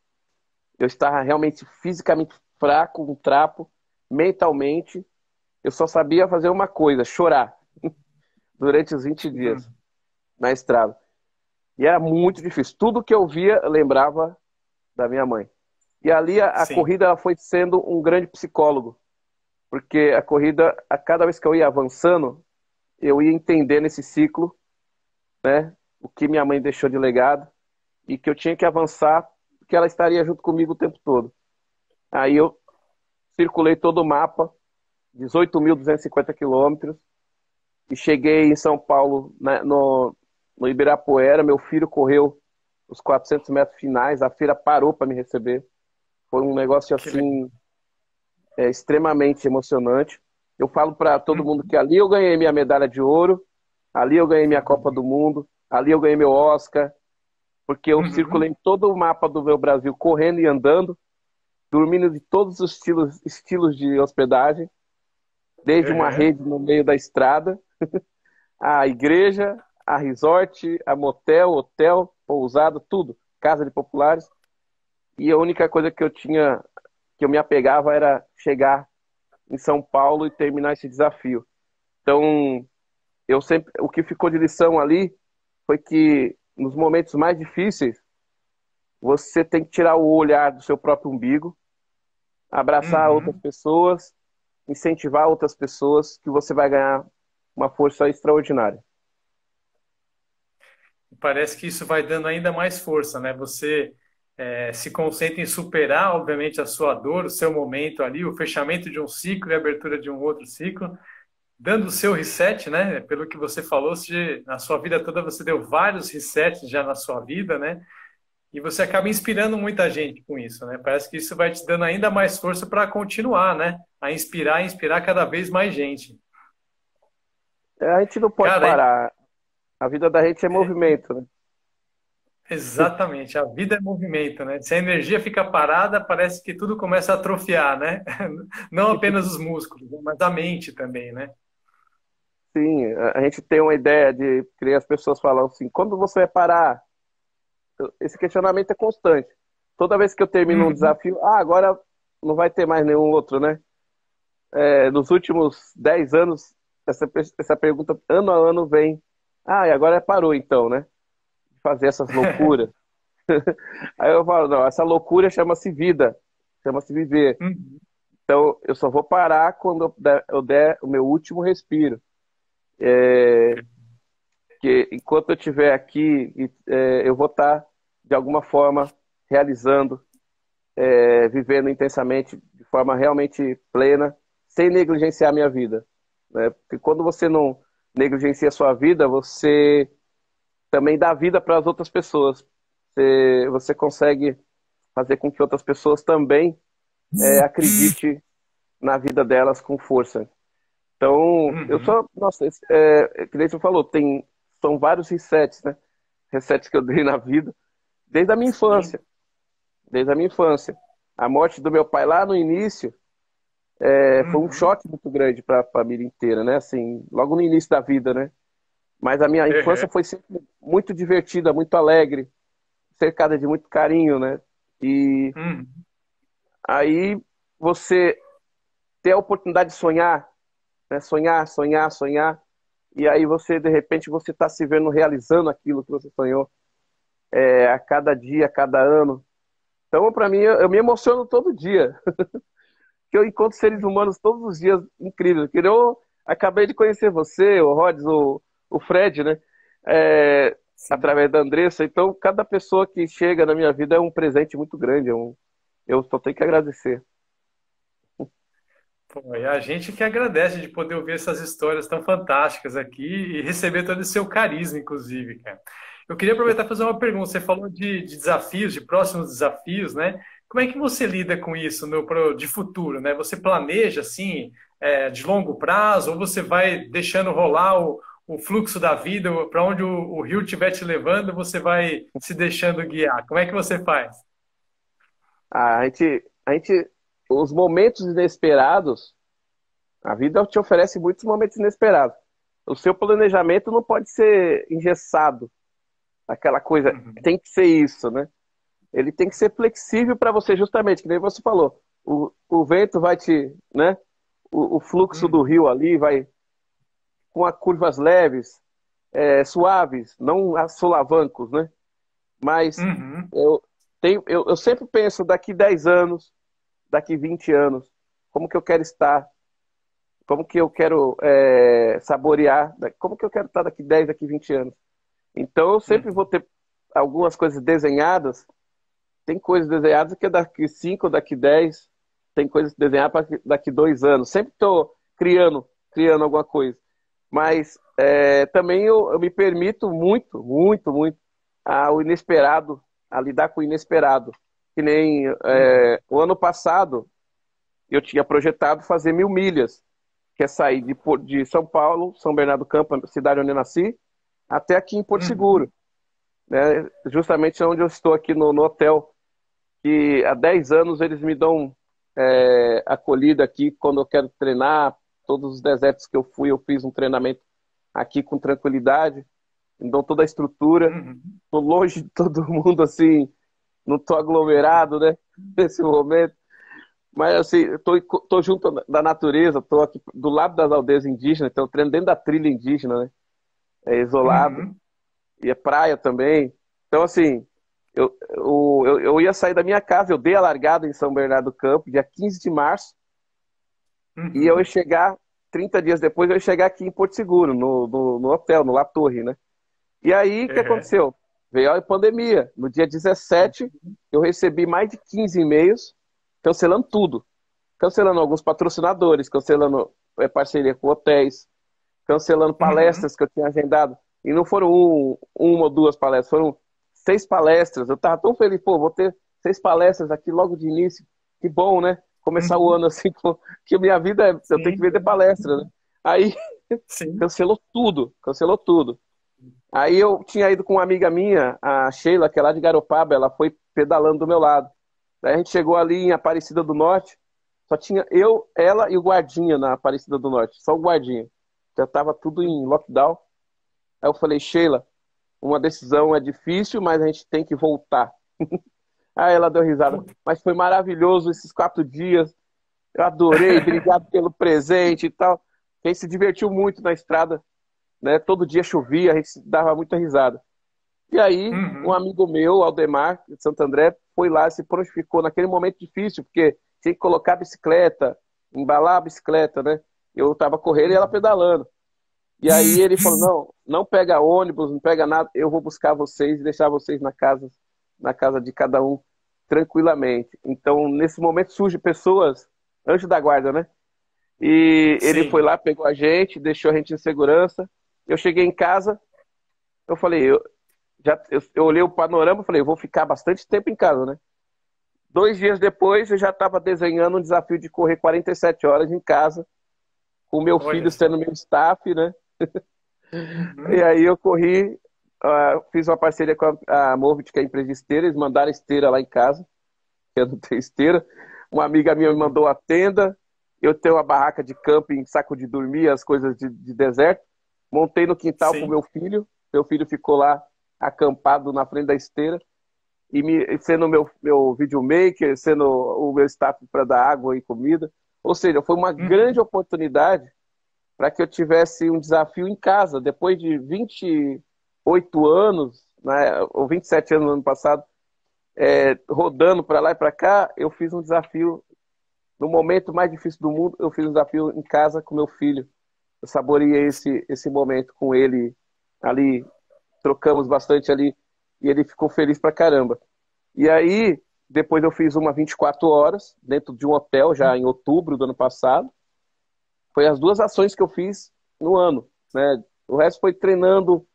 Eu estava realmente fisicamente fraco, um trapo, mentalmente. Eu só sabia fazer uma coisa, chorar, durante os 20 dias Uhum. na estrada. E era muito difícil. Tudo que eu via lembrava da minha mãe. E ali a Sim. corrida ela foi sendo um grande psicólogo, porque a corrida, a cada vez que eu ia avançando, eu ia entendendo esse ciclo, né? O que minha mãe deixou de legado e que eu tinha que avançar, porque ela estaria junto comigo o tempo todo. Aí eu circulei todo o mapa, 18.250 quilômetros, e cheguei em São Paulo, né, no Ibirapuera. Meu filho correu os 400 metros finais, a feira parou para me receber. Foi um negócio Que legal. assim, extremamente emocionante. Eu falo para todo mundo Uhum. que ali eu ganhei minha medalha de ouro, ali eu ganhei minha Copa do Mundo, ali eu ganhei meu Oscar, porque eu Uhum. circulei em todo o mapa do meu Brasil correndo e andando, dormindo de todos os estilos de hospedagem, desde uma Uhum. rede no meio da estrada, a igreja, a resort, a motel, hotel, pousada, tudo, casa de populares. E a única coisa que eu tinha, que eu me apegava era chegar em São Paulo e terminar esse desafio. Então, eu sempre, o que ficou de lição ali foi que nos momentos mais difíceis, você tem que tirar o olhar do seu próprio umbigo, abraçar outras Uhum. pessoas, incentivar outras pessoas, que você vai ganhar uma força extraordinária. Parece que isso vai dando ainda mais força, né? Você se concentra em superar, obviamente, a sua dor, o seu momento ali, o fechamento de um ciclo e a abertura de um outro ciclo, dando o seu reset, né? Pelo que você falou, na sua vida toda você deu vários resets já na sua vida, né? E você acaba inspirando muita gente com isso, né? Parece que isso vai te dando ainda mais força para continuar, né? A inspirar cada vez mais gente. A gente não pode Cara, parar. A vida da gente é movimento, né? exatamente, a vida é movimento, né? Se a energia fica parada, parece que tudo começa a atrofiar, né? Não apenas os músculos, mas a mente também, né? Sim, a gente tem uma ideia de que as pessoas falam assim, quando você vai parar? Esse questionamento é constante. Toda vez que eu termino um Uhum. desafio, agora não vai ter mais nenhum outro, né? Nos últimos 10 anos, essa pergunta ano a ano vem. E agora parou então, né? De fazer essas loucuras. Aí eu falo, não, essa loucura chama-se vida, chama-se viver. Uhum. Então eu só vou parar quando eu der o meu último respiro. Que enquanto eu estiver aqui, eu vou estar, de alguma forma, realizando, vivendo intensamente, de forma realmente plena, sem negligenciar a minha vida, né? Porque quando você não negligencia a sua vida, você também dá vida para as outras pessoas. Você consegue fazer com que outras pessoas também acreditem na vida delas com força. Então, eu Uhum. só, nossa, que nem você falou, são vários resets, né? Resets que eu dei na vida, desde a minha Sim. infância, desde a minha infância. A morte do meu pai lá no início foi um Uhum. choque muito grande para a família inteira, né? Assim, logo no início da vida, né? Mas a minha infância Uhum. foi sempre muito divertida, muito alegre, cercada de muito carinho, né? E Uhum. aí você ter a oportunidade de sonhar, né? Sonhar, sonhar, sonhar. E aí você, de repente, você está se vendo realizando aquilo que você sonhou, a cada dia, a cada ano. Então, para mim, eu me emociono todo dia. Que eu encontro seres humanos todos os dias incríveis. Que eu acabei de conhecer você, o Rods, o Fred, né? É, Sim. através da Andressa. Então, cada pessoa que chega na minha vida é um presente muito grande. Eu só tenho que agradecer. Pô, e a gente que agradece de poder ouvir essas histórias tão fantásticas aqui e receber todo o seu carisma, inclusive, cara. Eu queria aproveitar e fazer uma pergunta. Você falou de desafios, de próximos desafios, né? Como é que você lida com isso de futuro, né? Você planeja, assim, de longo prazo, ou você vai deixando rolar o fluxo da vida, para onde o rio estiver te levando, você vai se deixando guiar? Como é que você faz? os momentos inesperados, a vida te oferece muitos momentos inesperados. O seu planejamento não pode ser engessado, aquela coisa, Uhum. tem que ser isso, né? Ele tem que ser flexível para você, justamente, que nem você falou. O vento vai te, né? O fluxo do Uhum. rio ali vai com as curvas leves, suaves, não solavancos, né? Mas Uhum. eu sempre penso daqui 10 anos, daqui 20 anos, como que eu quero estar, como que eu quero saborear, como que eu quero estar daqui 10, daqui 20 anos. Então eu sempre vou Uhum. ter algumas coisas desenhadas. Tem coisas desenhadas que é daqui 5, daqui 10. Tem coisas desenhadas para daqui 2 anos. Sempre estou criando alguma coisa. Mas também eu me permito muito, muito, muito o inesperado, a lidar com o inesperado. Que nem Uhum. o ano passado eu tinha projetado fazer 1.000 milhas, que é sair de São Paulo, São Bernardo do Campo, cidade onde eu nasci, até aqui em Porto Uhum. Seguro, né? Justamente onde eu estou aqui no hotel, que há 10 anos eles me dão acolhida aqui quando eu quero treinar. Todos os desertos que eu fui, eu fiz um treinamento aqui com tranquilidade, me dão toda a estrutura. Uhum. Estou longe de todo mundo, assim, não estou aglomerado, né, nesse momento. Mas, assim, tô junto da natureza, estou aqui do lado das aldeias indígenas, então eu treino dentro da trilha indígena, né, isolado, Uhum. e é praia também. Então, assim, eu ia sair da minha casa, eu dei a largada em São Bernardo do Campo, dia 15 de março, e eu ia Uhum. chegar, 30 dias depois, eu ia chegar aqui em Porto Seguro, no hotel, no La Torre, né? E aí, o que Uhum. aconteceu? Veio a pandemia. No dia 17, eu recebi mais de 15 e-mails cancelando tudo. Cancelando alguns patrocinadores, cancelando parceria com hotéis, cancelando Uhum. palestras que eu tinha agendado. E não foram uma ou duas palestras, foram 6 palestras. Eu estava tão feliz, pô, vou ter 6 palestras aqui logo de início. Que bom, né? Começar o Uhum. ano assim, que a minha vida eu tenho que Sim, vender palestra, né? Aí sim. cancelou tudo, cancelou tudo. Aí eu tinha ido com uma amiga minha, a Sheila, que é lá de Garopaba, ela foi pedalando do meu lado. Daí a gente chegou ali em Aparecida do Norte, só tinha eu, ela e o guardinha na Aparecida do Norte, só o guardinha. Já tava tudo em lockdown. Aí eu falei, Sheila, uma decisão é difícil, mas a gente tem que voltar. Aí ela deu risada. Puta. Mas foi maravilhoso esses 4 dias. Eu adorei, obrigado pelo presente e tal. A gente se divertiu muito na estrada, né? Todo dia chovia, a gente dava muita risada. E aí, um Uhum. amigo meu, Aldemar, de Santo André, foi lá e se prontificou naquele momento difícil, porque tinha que colocar a bicicleta, embalar a bicicleta, né? Eu tava correndo e ela Uhum. pedalando. E aí ele falou: não, não pega ônibus, não pega nada, eu vou buscar vocês e deixar vocês na casa de cada um, tranquilamente. Então, nesse momento surgem pessoas, anjo da guarda, né? E ele foi Sim. lá, pegou a gente, deixou a gente em segurança. Eu cheguei em casa, eu falei, eu olhei o panorama e falei, eu vou ficar bastante tempo em casa, né? 2 dias depois, eu já estava desenhando um desafio de correr 47 horas em casa, com o meu Olha filho só. sendo meu staff, né? E Uhum. aí eu corri, fiz uma parceria com a Movit, que é a empresa de esteira, eles mandaram esteira lá em casa, que eu não tenho esteira. Uma amiga minha me mandou Uhum. a tenda, eu tenho uma barraca de camping, saco de dormir, as coisas de deserto. Montei no quintal pro Sim. meu filho ficou lá acampado na frente da esteira. Sendo meu videomaker, sendo o meu staff para dar água e comida. Ou seja, foi uma grande Uhum. oportunidade para que eu tivesse um desafio em casa. Depois de 28 anos, né, ou 27 anos no ano passado, rodando para lá e para cá, eu fiz um desafio no momento mais difícil do mundo. Eu fiz um desafio em casa com meu filho. Eu saboreei esse momento com ele ali, trocamos bastante ali e ele ficou feliz pra caramba. E aí, depois eu fiz uma 24 horas dentro de um hotel já em outubro do ano passado. Foi as duas ações que eu fiz no ano, né? O resto foi treinando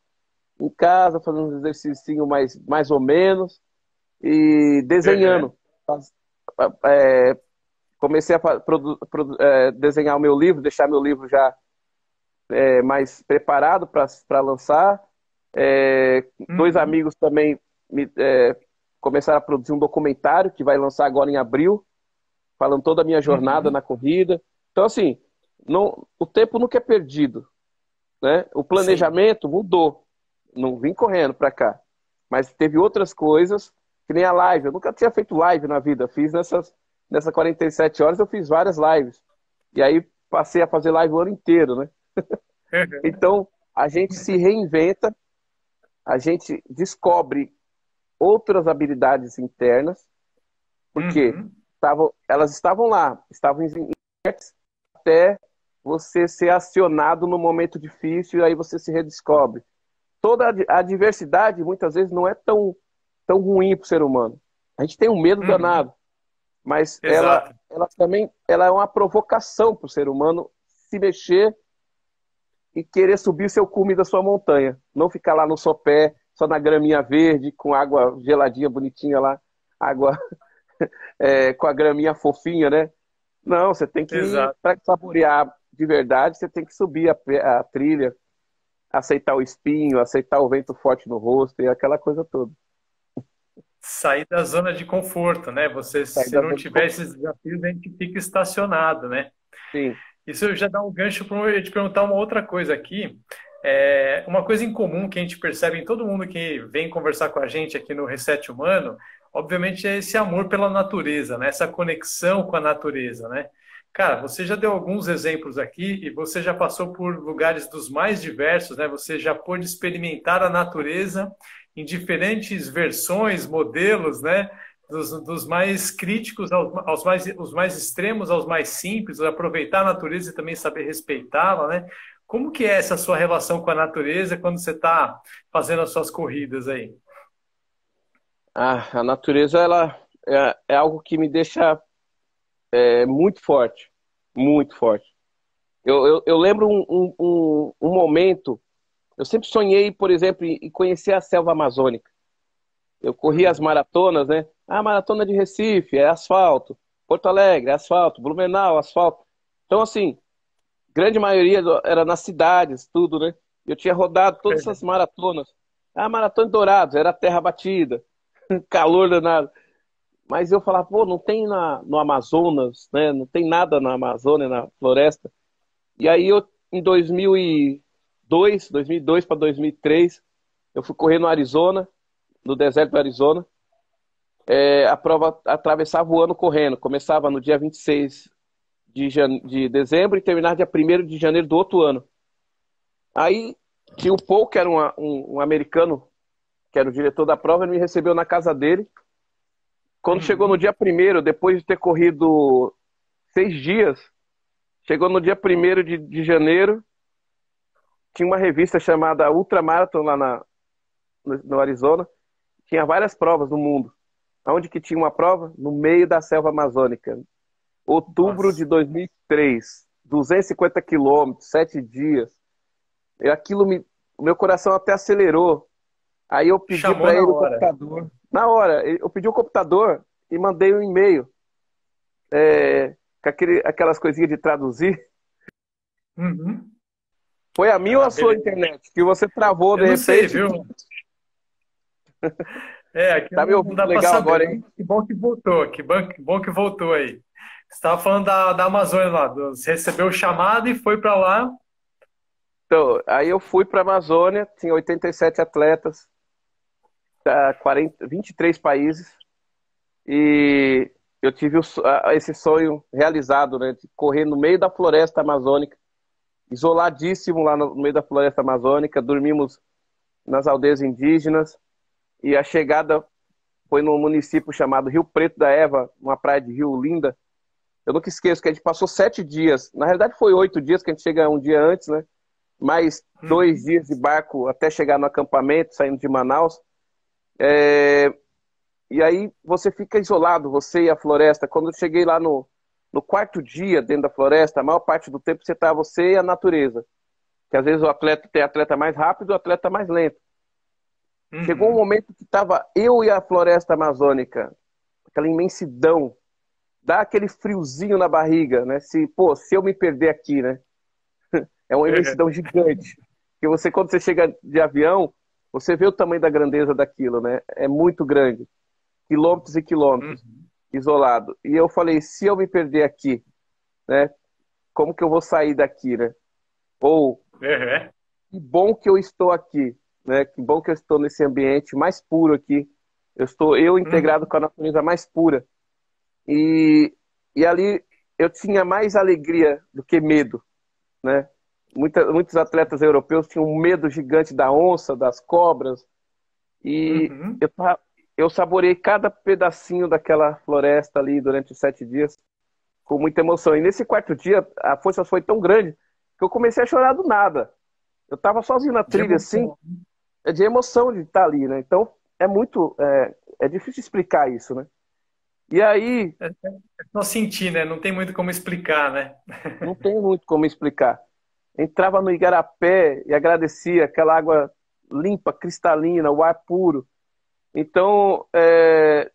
em casa, fazendo um exercício mais ou menos e Uhum. desenhando. É, comecei a desenhar o meu livro, deixar meu livro já mais preparado para lançar. Dois Uhum. amigos também me começaram a produzir um documentário que vai lançar agora em abril, falando toda a minha jornada Uhum. na corrida. Então, assim, o tempo nunca é perdido, né? O Sim. planejamento mudou. Não vim correndo para cá. Mas teve outras coisas, que nem a live. Eu nunca tinha feito live na vida. Fiz nessas 47 horas, eu fiz várias lives. E aí passei a fazer live o ano inteiro, né? Uhum. Então, a gente se reinventa, a gente descobre outras habilidades internas, porque Uhum. elas estavam lá, estavam até você ser acionado no momento difícil e aí você se redescobre. Toda a adversidade muitas vezes não é tão ruim para o ser humano. A gente tem um medo Uhum. danado, mas ela, Exato. ela também ela é uma provocação para o ser humano se mexer e querer subir o seu cume da sua montanha. Não ficar lá no sopé, só na graminha verde, com água geladinha, bonitinha lá, água com a graminha fofinha, né? Não, você tem que, Exato. para saborear de verdade, você tem que subir a trilha, aceitar o espinho, aceitar o vento forte no rosto e aquela coisa toda. Sair da zona de conforto, né? Você, Sair se da não zona de tiver conforto. esses desafios, a gente fica estacionado, né? Sim. Isso já dá um gancho para eu te perguntar uma outra coisa aqui. Uma coisa em comum que a gente percebe em todo mundo que vem conversar com a gente aqui no Reset Humano, obviamente, é esse amor pela natureza, né? Essa conexão com a natureza, né? Cara, você já deu alguns exemplos aqui e você já passou por lugares dos mais diversos, né? Você já pôde experimentar a natureza em diferentes versões, modelos, né? Dos mais críticos os mais extremos aos mais simples, aproveitar a natureza e também saber respeitá-la, né? Como que é essa sua relação com a natureza quando você está fazendo as suas corridas aí? A natureza, ela é algo que me deixa muito forte. Muito forte. Eu lembro um momento, eu sempre sonhei, por exemplo, em conhecer a selva amazônica. Eu corri as Uhum. maratonas, né? A maratona de Recife é asfalto, Porto Alegre é asfalto, Blumenau, asfalto. Então, assim, grande maioria era nas cidades, tudo, né? Eu tinha rodado todas essas maratonas. A maratona de Dourados era terra batida, calor danado. Mas eu falava, pô, não tem no Amazonas, né? Não tem nada na Amazônia, na floresta. E aí eu, em 2002 para 2003, eu fui correr no Arizona, no deserto do Arizona. A prova atravessava o ano correndo. Começava no dia 26 de dezembro e terminava dia 1º de janeiro do outro ano. Aí tinha o Paul, que era um americano, que era o diretor da prova, ele me recebeu na casa dele. Quando chegou no Uhum. dia 1º, depois de ter corrido 6 dias, chegou no dia 1º de janeiro, tinha uma revista chamada Ultramarathon lá no Arizona, tinha várias provas no mundo. Onde que tinha uma prova? No meio da selva amazônica. Outubro de Nossa, 2003, 250 quilômetros, 7 dias. E o meu coração até acelerou. Aí eu pedi chamou para na ele o hora. computador. Na hora, eu pedi o computador e mandei um e-mail com aquelas coisinhas de traduzir. Uhum. Foi a minha ou Ah, a sua beleza. internet? Que você travou Eu de não sei, repente. viu? Aqui Tá me não ouvindo dá para legal saber, agora, mas hein? que bom que voltou, que bom que voltou aí. Você estava falando da Amazônia lá, você recebeu o chamado e foi para lá. Então, aí eu fui para a Amazônia, tinha 87 atletas, 23 países, e eu tive esse sonho realizado, né, de correr no meio da floresta amazônica, isoladíssimo lá no meio da floresta amazônica, dormimos nas aldeias indígenas, e a chegada foi num município chamado Rio Preto da Eva, uma praia de Rio linda. Eu nunca esqueço que a gente passou 7 dias, na realidade foi 8 dias, que a gente chega um dia antes, né? Mais 2 dias de barco até chegar no acampamento, saindo de Manaus. E aí você fica isolado, você e a floresta. Quando eu cheguei lá no quarto dia dentro da floresta, a maior parte do tempo você está você e a natureza. Que às vezes o atleta tem atleta mais rápido e o atleta mais lento. Chegou um Uhum. momento que estava eu e a floresta amazônica, aquela imensidão, dá aquele friozinho na barriga, né? Se eu me perder aqui, né? É uma imensidão gigante. Que você, quando você chega de avião, você vê o tamanho da grandeza daquilo, né? É muito grande. quilômetros e quilômetros, Uhum. isolado. E eu falei, se eu me perder aqui, né? Como que eu vou sair daqui, né? Ou Uhum. que bom que eu estou aqui, né? Que bom que eu estou nesse ambiente mais puro aqui. Eu integrado Uhum. com a natureza mais pura. E, e ali eu tinha mais alegria do que medo, né? Muitos atletas europeus tinham um medo gigante da onça, das cobras, e Uhum. eu saborei cada pedacinho daquela floresta ali durante os 7 dias com muita emoção. E nesse quarto dia, a força foi tão grande que eu comecei a chorar do nada. Eu estava sozinho na De trilha, assim, emoção. é de emoção de estar ali, né? Então, é difícil explicar isso, né? E aí, É só sentir, né? Não tem muito como explicar, né? não tem muito como explicar. Entrava no igarapé e agradecia aquela água limpa, cristalina, o ar puro. Então,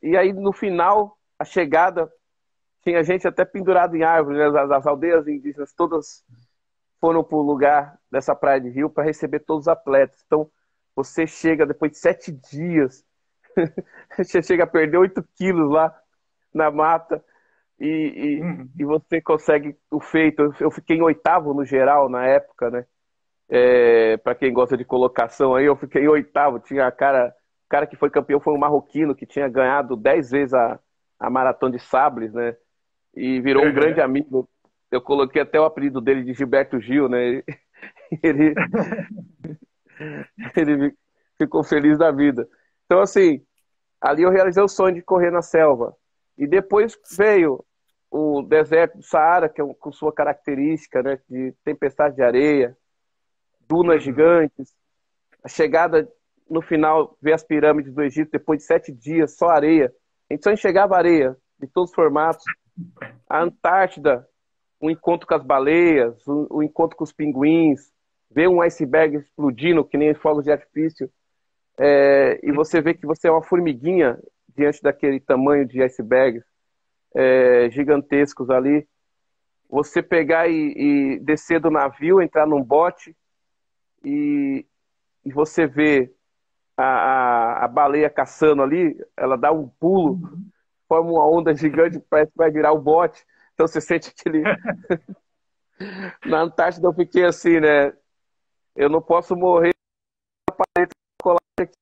e aí no final, a chegada, tinha gente até pendurado em árvore, né? As aldeias indígenas todas foram para o lugar dessa praia de Rio para receber todos os atletas. Então, você chega depois de 7 dias, você chega a perder 8 quilos lá na mata e Uhum. você consegue o feito. Eu fiquei em oitavo no geral na época, né? Para quem gosta de colocação aí, eu fiquei em oitavo. Tinha o cara que foi campeão foi um marroquino que tinha ganhado 10 vezes a maratona de Sables, né? E virou um grande Uhum. amigo. Eu coloquei até o apelido dele de Gilberto Gil, né? Ele, ele ficou feliz da vida. Então, assim, ali eu realizei o sonho de correr na selva. E depois veio o deserto do Saara, que é com sua característica, né, de tempestade de areia, dunas Uhum. gigantes, a chegada no final, ver as pirâmides do Egito depois de 7 dias, só areia. A gente só enxergava areia, de todos os formatos. A Antártida, um encontro com as baleias, um encontro com os pinguins, ver um iceberg explodindo, que nem fogos de artifício, e você vê que você é uma formiguinha diante daquele tamanho de icebergs gigantescos ali. Você pegar e descer do navio, entrar num bote e, e você vê a baleia caçando ali, ela dá um pulo, Uhum. forma uma onda gigante, parece que vai virar o bote. Então você sente aquele. Na Antártida eu fiquei assim, né? Eu não posso morrer aqui.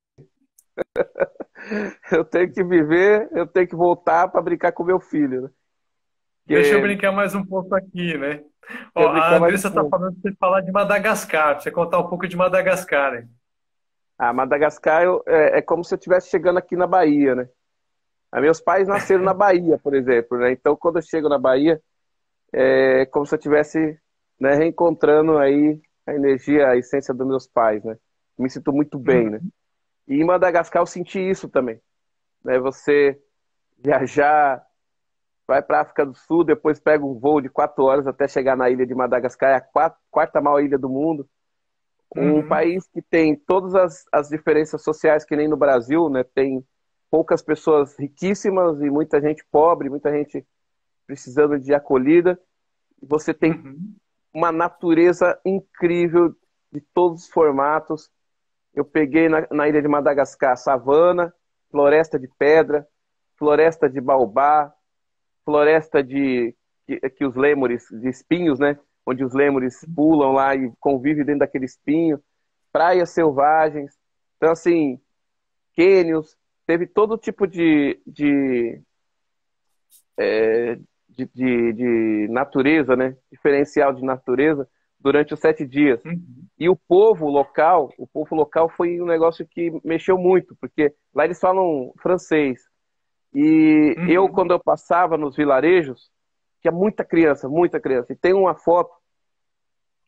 Eu tenho que viver, eu tenho que voltar para brincar com meu filho, né? Deixa eu Porque brincar mais um pouco aqui, né? quer Ó, a brincar mais um Andressa está pouco. falando para você falar de Madagascar, pra você contar um pouco de Madagascar, hein? Ah, Madagascar é como se eu estivesse chegando aqui na Bahia, né? Meus pais nasceram na Bahia, por exemplo, né? Então, quando eu chego na Bahia, é como se eu estivesse, né, reencontrando aí a energia, a essência dos meus pais, né? Me sinto muito bem, né? Uhum. E em Madagascar eu senti isso também, né? Você viajar, vai para a África do Sul, depois pega um voo de 4 horas até chegar na ilha de Madagascar, é a quarta maior ilha do mundo. Um Uhum. país que tem todas as diferenças sociais que nem no Brasil, né? Tem poucas pessoas riquíssimas e muita gente pobre, muita gente precisando de acolhida. Você tem Uhum. uma natureza incrível de todos os formatos. Eu peguei na ilha de Madagascar savana, floresta de pedra, floresta de baobá, floresta que os lêmures, de espinhos, né? Onde os lêmures pulam lá e convivem dentro daquele espinho, praias selvagens. Então, assim, cânions, teve todo tipo de natureza, né? Diferencial de natureza durante os 7 dias. Uhum. E o povo local foi um negócio que mexeu muito, porque lá eles falam francês. E eu, Uhum. quando eu passava nos vilarejos, tinha muita criança, muita criança. E tem uma foto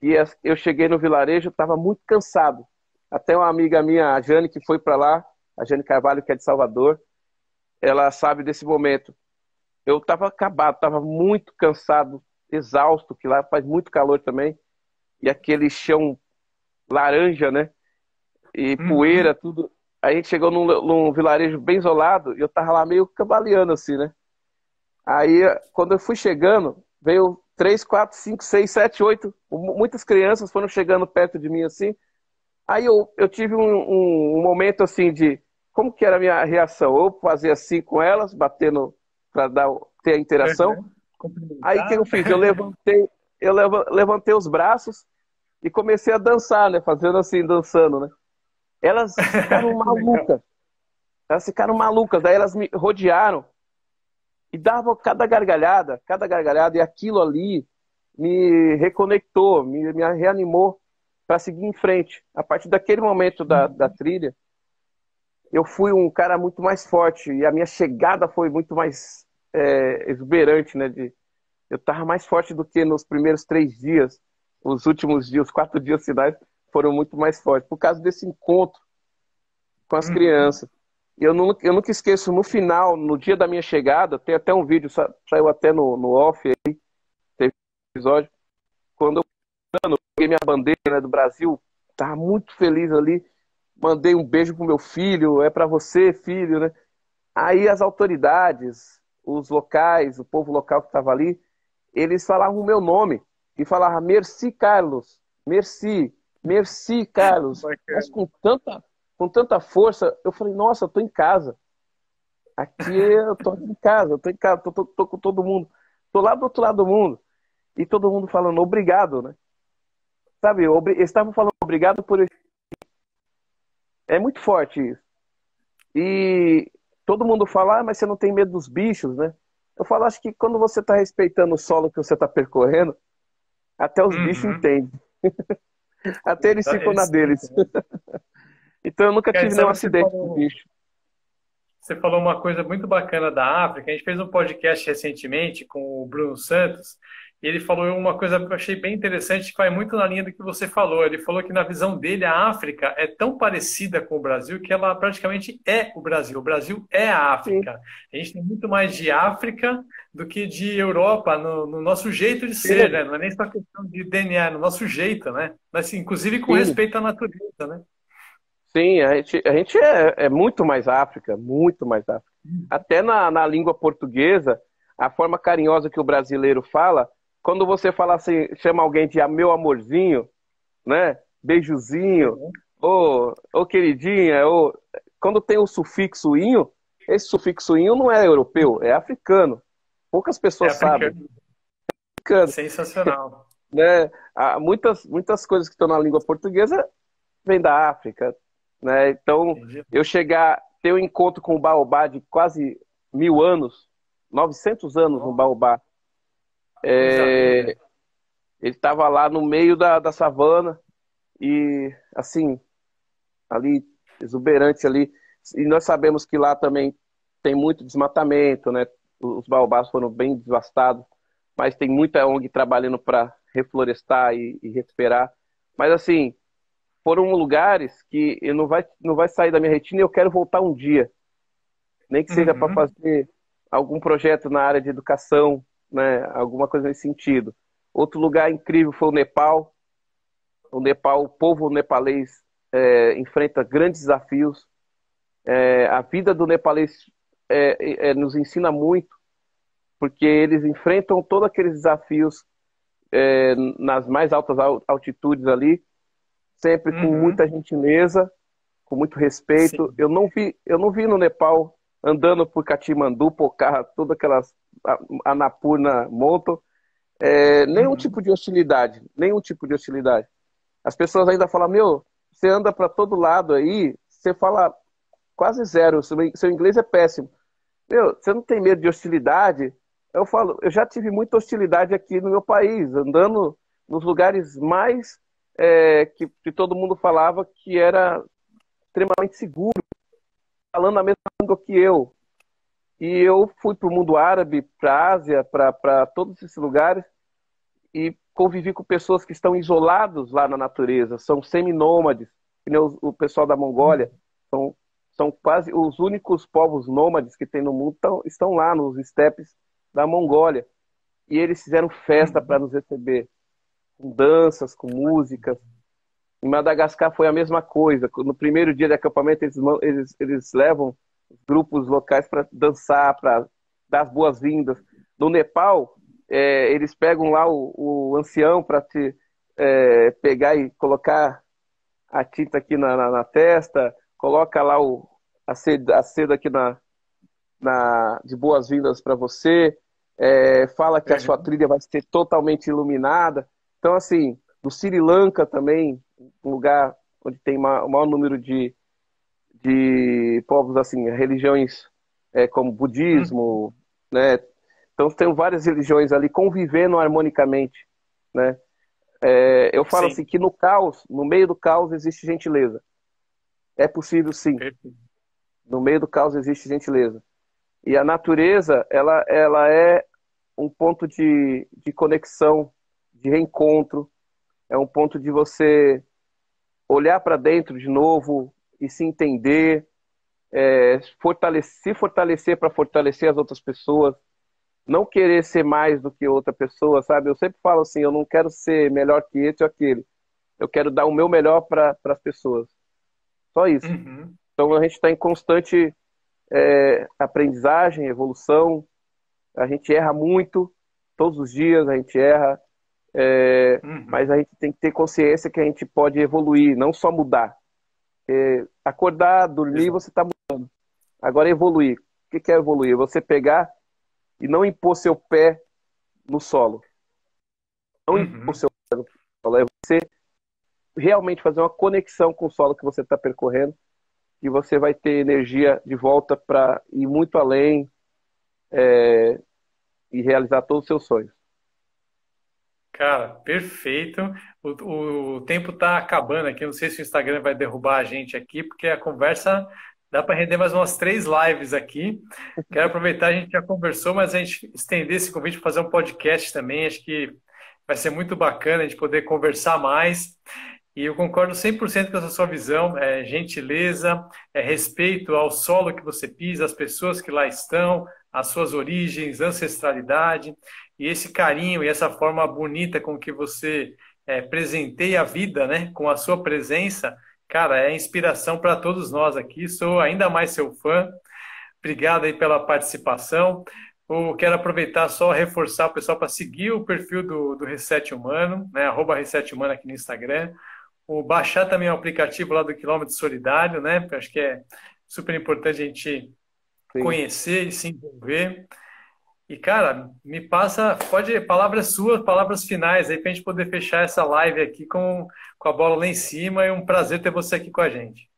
que eu cheguei no vilarejo, estava muito cansado. Até uma amiga minha, a Jane, que foi para lá, a Jane Carvalho, que é de Salvador, ela sabe desse momento. Eu estava acabado, estava muito cansado, exausto, que lá faz muito calor também. E aquele chão laranja, né? E poeira, Uhum. tudo. Aí a gente chegou num vilarejo bem isolado e eu tava lá meio cambaleando assim, né? Aí quando eu fui chegando, veio três, quatro, cinco, seis, sete, oito. Muitas crianças foram chegando perto de mim assim. Aí eu tive um momento assim de como que era a minha reação? Ou fazer assim com elas, batendo para ter a interação. Uhum. Aí o que Cumprimentar. eu fiz? Eu levantei os braços e comecei a dançar, né? Fazendo assim, dançando, né? Elas ficaram Que legal. malucas. Elas ficaram malucas. Daí elas me rodearam e davam cada gargalhada, e aquilo ali me reconectou, me reanimou para seguir em frente. A partir daquele momento da Uhum. trilha, eu fui um cara muito mais forte e a minha chegada foi muito mais exuberante, né? Eu estava mais forte do que nos primeiros 3 dias. Os últimos dias, os 4 dias finais, foram muito mais fortes por causa desse encontro com as Uhum. crianças. E eu nunca esqueço, no final, no dia da minha chegada, tem até um vídeo, saiu até no off, teve um episódio, quando eu peguei minha bandeira, né, do Brasil, estava muito feliz ali, mandei um beijo pro meu filho, é para você, filho, né? Aí as autoridades, os locais, o povo local que estava ali, eles falavam o meu nome e falavam Merci Carlos, Merci, Merci Carlos, mas Bacana. com tanta força, eu falei, nossa, eu tô em casa. Aqui eu tô em casa, eu tô em casa, tô com todo mundo. Tô lá do outro lado do mundo e todo mundo falando obrigado, né? Sabe, eles estavam falando obrigado por. É muito forte isso. E todo mundo fala, mas você não tem medo dos bichos, né? Eu falo, acho que quando você está respeitando o solo que você está percorrendo, até os bichos Uhum. entendem. Até eles ficam na Eles sentem, deles. né? Então eu nunca Cara, tive nenhum sabe que acidente com bicho. você falou uma coisa muito bacana da África. A gente fez um podcast recentemente com o Bruno Santos e ele falou uma coisa que eu achei bem interessante, que vai muito na linha do que você falou. Ele falou que na visão dele a África é tão parecida com o Brasil que ela praticamente é o Brasil. O Brasil é a Sim, África. A gente tem muito mais de África do que de Europa no nosso jeito de ser, sim, né? Não é nem só questão de DNA, no nosso jeito, né? Mas inclusive com sim. respeito à natureza, né? Sim, a gente é muito mais África, muito mais África. Até na língua portuguesa, a forma carinhosa que o brasileiro fala, quando você fala assim, chama alguém de meu amorzinho, né? Beijozinho, Uhum. ô queridinha, quando tem o sufixo inho, esse sufixo inho não é europeu, é africano. Poucas É pessoas sabem. africano. Africano, Sensacional. né? Muitas coisas que estão na língua portuguesa vêm da África, né? Então, Entendi. ter um encontro com o baobá de quase 1000 anos, 900 anos no Ó, baobá, coisa linda. ele estava lá no meio da savana e, assim, ali, exuberante ali. E nós sabemos que lá também tem muito desmatamento, né? Os baobás foram bem devastados, mas tem muita ONG trabalhando para reflorestar e recuperar. Mas, assim, foram lugares que eu não vai sair da minha retina e eu quero voltar um dia, nem que seja para Uhum. fazer algum projeto na área de educação, né? Alguma coisa nesse sentido. Outro lugar incrível foi o Nepal. O Nepal, o povo nepalês enfrenta grandes desafios. A vida do nepalês nos ensina muito, porque eles enfrentam todos aqueles desafios nas mais altas altitudes ali, sempre com Uhum. muita gentileza, com muito respeito. Sim. Eu não vi no Nepal andando por Katmandu, Pokhara, todas aquelas Annapurna Mountain, nenhum Uhum. tipo de hostilidade, nenhum tipo de hostilidade. As pessoas ainda falam, meu, você anda para todo lado aí, você fala quase zero, seu inglês é péssimo. Meu, você não tem medo de hostilidade? Eu falo, eu já tive muita hostilidade aqui no meu país, andando nos lugares mais que todo mundo falava que era extremamente seguro, falando a mesma língua que eu. E eu fui para o mundo árabe, para a Ásia, para todos esses lugares e convivi com pessoas que estão isolados lá na natureza, são seminômades, que nem o pessoal da Mongólia, são, são quase os únicos povos nômades que tem no mundo, estão lá nos estepes da Mongólia. E eles fizeram festa para Uhum. nos receber, com danças, com músicas. Em Madagascar foi a mesma coisa. No primeiro dia de acampamento, eles levam grupos locais para dançar, para dar as boas-vindas. No Nepal, eles pegam lá o ancião para te pegar e colocar a tinta aqui na testa, coloca lá acedo aqui de boas-vindas para você. Fala que a sua Uhum. trilha vai ser totalmente iluminada. Então, assim, do Sri Lanka também, um lugar onde tem o maior número de povos, assim, religiões como Uhum. budismo, né? Então, tem várias religiões ali convivendo harmonicamente, né? Eu falo assim Sim, que no caos, no meio do caos, existe gentileza. É possível, sim. perfeito. No meio do caos existe gentileza. E a natureza, ela é um ponto de conexão, de reencontro, é um ponto de você olhar para dentro de novo e se entender, se fortalecer para fortalecer as outras pessoas, não querer ser mais do que outra pessoa, sabe? Eu sempre falo assim, eu não quero ser melhor que esse ou aquele, eu quero dar o meu melhor para as pessoas, só isso. Uhum. Então a gente está em constante aprendizagem, evolução, a gente erra muito, todos os dias a gente erra, mas Uhum. a gente tem que ter consciência que a gente pode evoluir, não só mudar. Acordar, dormir, Exato. você está. Agora evoluir. O que é evoluir? Você pegar e não impor seu pé no solo. Não impor Uhum. seu pé no solo. É você realmente fazer uma conexão com o solo que você está percorrendo e você vai ter energia de volta para ir muito além e realizar todos os seus sonhos. Cara, perfeito. O tempo tá acabando aqui. Não sei se o Instagram vai derrubar a gente aqui, porque a conversa dá para render mais umas 3 lives aqui. Quero aproveitar, a gente já conversou, mas a gente estender esse convite para fazer um podcast também. Acho que vai ser muito bacana a gente poder conversar mais. E eu concordo 100% com essa sua visão. É gentileza, é respeito ao solo que você pisa, às pessoas que lá estão, às suas origens, ancestralidade. E esse carinho e essa forma bonita com que você presenteia a vida, né, com a sua presença, cara, é inspiração para todos nós aqui. Sou ainda mais seu fã. Obrigado aí pela participação. Eu quero aproveitar só reforçar o pessoal para seguir o perfil do Reset Humano, né, @Reset Humano aqui no Instagram. O baixar também o aplicativo lá do Quilômetro Solidário, né? Porque eu acho que é super importante a gente Sim. conhecer e se envolver. E, cara, me passa, pode, palavras suas, palavras finais aí, para a gente poder fechar essa live aqui com a bola lá em cima. É um prazer ter você aqui com a gente.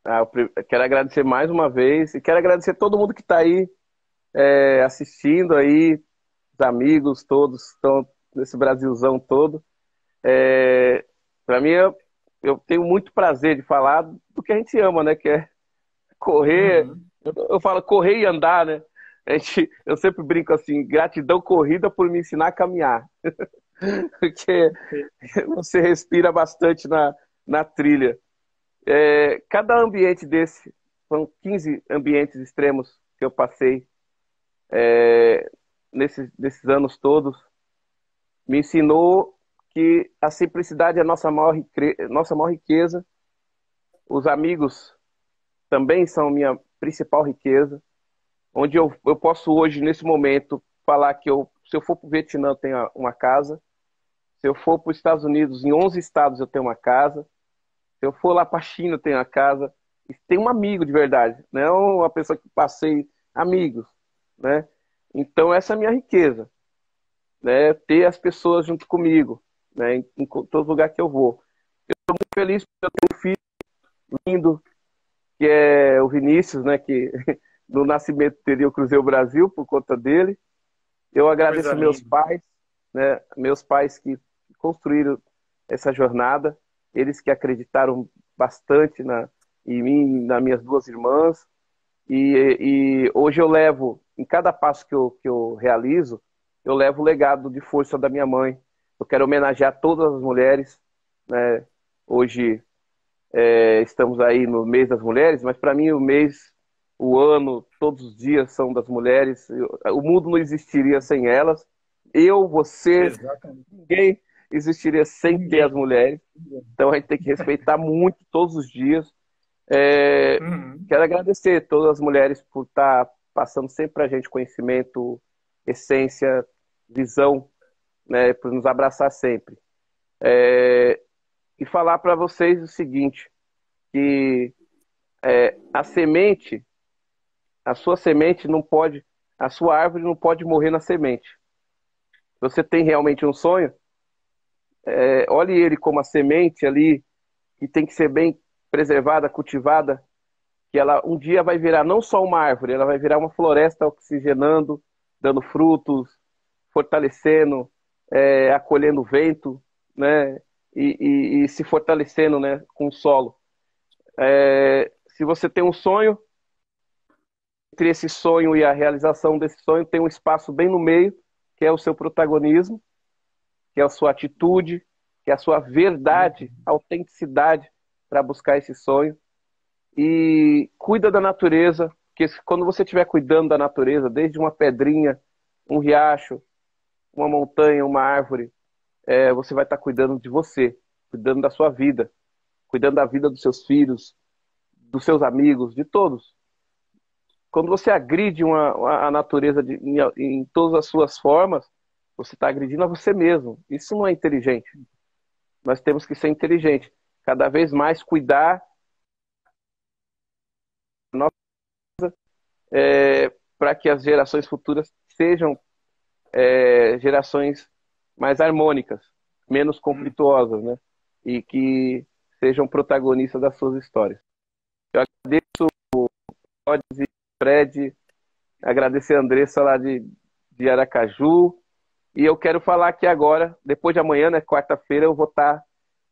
Eu quero agradecer mais uma vez e quero agradecer todo mundo que está aí assistindo aí, os amigos todos que estão nesse Brasilzão todo. Para mim, eu tenho muito prazer de falar do que a gente ama, né? Que é correr. Uhum. Eu falo correr e andar, né? Eu sempre brinco assim, gratidão corrida por me ensinar a caminhar. Porque você respira bastante na trilha. Cada ambiente desse, são 15 ambientes extremos que eu passei nesses anos todos, me ensinou que a simplicidade é a nossa maior riqueza. Os amigos também são minha principal riqueza. Onde eu posso hoje, nesse momento, falar que se eu for para o Vietnã, eu tenho uma casa. Se eu for para os Estados Unidos, em 11 estados eu tenho uma casa. Se eu for lá para a China, eu tenho uma casa. E tem um amigo de verdade, não é uma pessoa que passei amigos, né? Então essa é a minha riqueza, né? Ter as pessoas junto comigo, né? Em todo lugar que eu vou. Muito feliz porque eu tenho um filho lindo, que é o Vinícius, né? Que no nascimento teria o Cruzeiro Brasil por conta dele. Eu Coisa agradeço meus linda. pais, né? Meus pais que construíram essa jornada, eles que acreditaram bastante em mim, nas minhas duas irmãs. E hoje eu levo, em cada passo que eu realizo, eu levo o legado de força da minha mãe. Eu quero homenagear todas as mulheres, né? Hoje estamos aí no mês das mulheres, mas para mim o mês, o ano, todos os dias são das mulheres. O mundo não existiria sem elas. Eu, você, Exatamente. ninguém existiria sem ter as Ninguém. mulheres. Então a gente tem que respeitar muito todos os dias. É, Uhum. Quero agradecer todas as mulheres por estar passando sempre para a gente conhecimento, essência, visão, né, por nos abraçar sempre. E falar para vocês o seguinte, que A semente, a sua semente não pode, a sua árvore não pode morrer na semente. Se você tem realmente um sonho, olhe ele como a semente ali, que tem que ser bem preservada, cultivada, que ela um dia vai virar não só uma árvore, ela vai virar uma floresta oxigenando, dando frutos, fortalecendo, acolhendo o vento, né? E se fortalecendo, né, com o solo. Se você tem um sonho, entre esse sonho e a realização desse sonho tem um espaço bem no meio, que é o seu protagonismo, que é a sua atitude, que é a sua verdade, autenticidade para buscar esse sonho. E cuida da natureza, porque quando você estiver cuidando da natureza, desde uma pedrinha, um riacho, uma montanha, uma árvore, você vai estar cuidando de você, cuidando da sua vida, cuidando da vida dos seus filhos, dos seus amigos, de todos. Quando você agride a natureza em todas as suas formas, você está agredindo a você mesmo. Isso não é inteligente. Nós temos que ser inteligentes. Cada vez mais cuidar para que as gerações futuras sejam gerações mais harmônicas, menos conflituosas, né? E que sejam protagonistas das suas histórias. Eu agradeço Rhodes e Fred, agradecer a Andressa lá de Aracaju. E eu quero falar aqui agora, depois de amanhã, né, quarta-feira, eu vou estar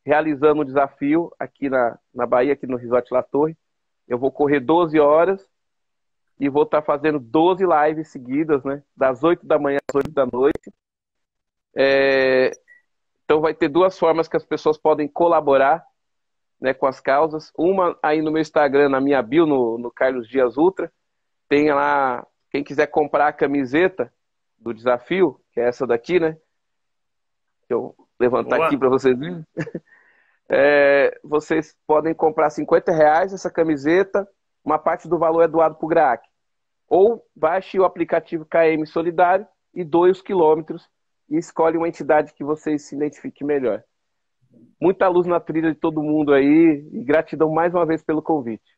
realizando um desafio aqui na Bahia, aqui no Resort La Torre. Eu vou correr 12 horas e vou estar fazendo 12 lives seguidas, né, das 8 da manhã às 8 da noite. Então vai ter duas formas que as pessoas podem colaborar, né, com as causas. Uma aí no meu Instagram, na minha bio, no Carlos Dias Ultra. Tem lá, quem quiser comprar a camiseta do desafio, que é essa daqui, né? Deixa eu levantar aqui Boa. para vocês verem. Vocês podem comprar R$ 50 essa camiseta, uma parte do valor é doado para o GRAAC. Ou baixe o aplicativo KM Solidário e doe os quilômetros e escolhe uma entidade que vocês se identifiquem melhor. Muita luz na trilha de todo mundo aí e gratidão mais uma vez pelo convite.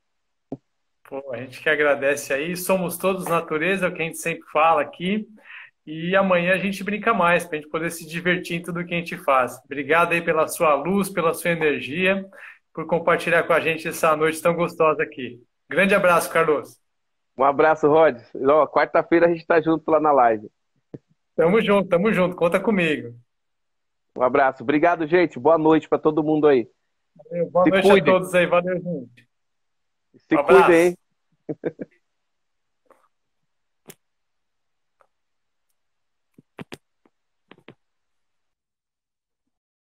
Pô, a gente que agradece aí. Somos todos natureza, é o que a gente sempre fala aqui. E amanhã a gente brinca mais, para a gente poder se divertir em tudo que a gente faz. Obrigado aí pela sua luz, pela sua energia, por compartilhar com a gente essa noite tão gostosa aqui. Grande abraço, Carlos. Um abraço, Rod. Quarta-feira a gente está junto lá na live. Tamo junto, conta comigo. Um abraço. Obrigado, gente. Boa noite para todo mundo aí. Boa Se noite a cuidem. todos aí, valeu, gente. Se Um cuidem, abraço. hein?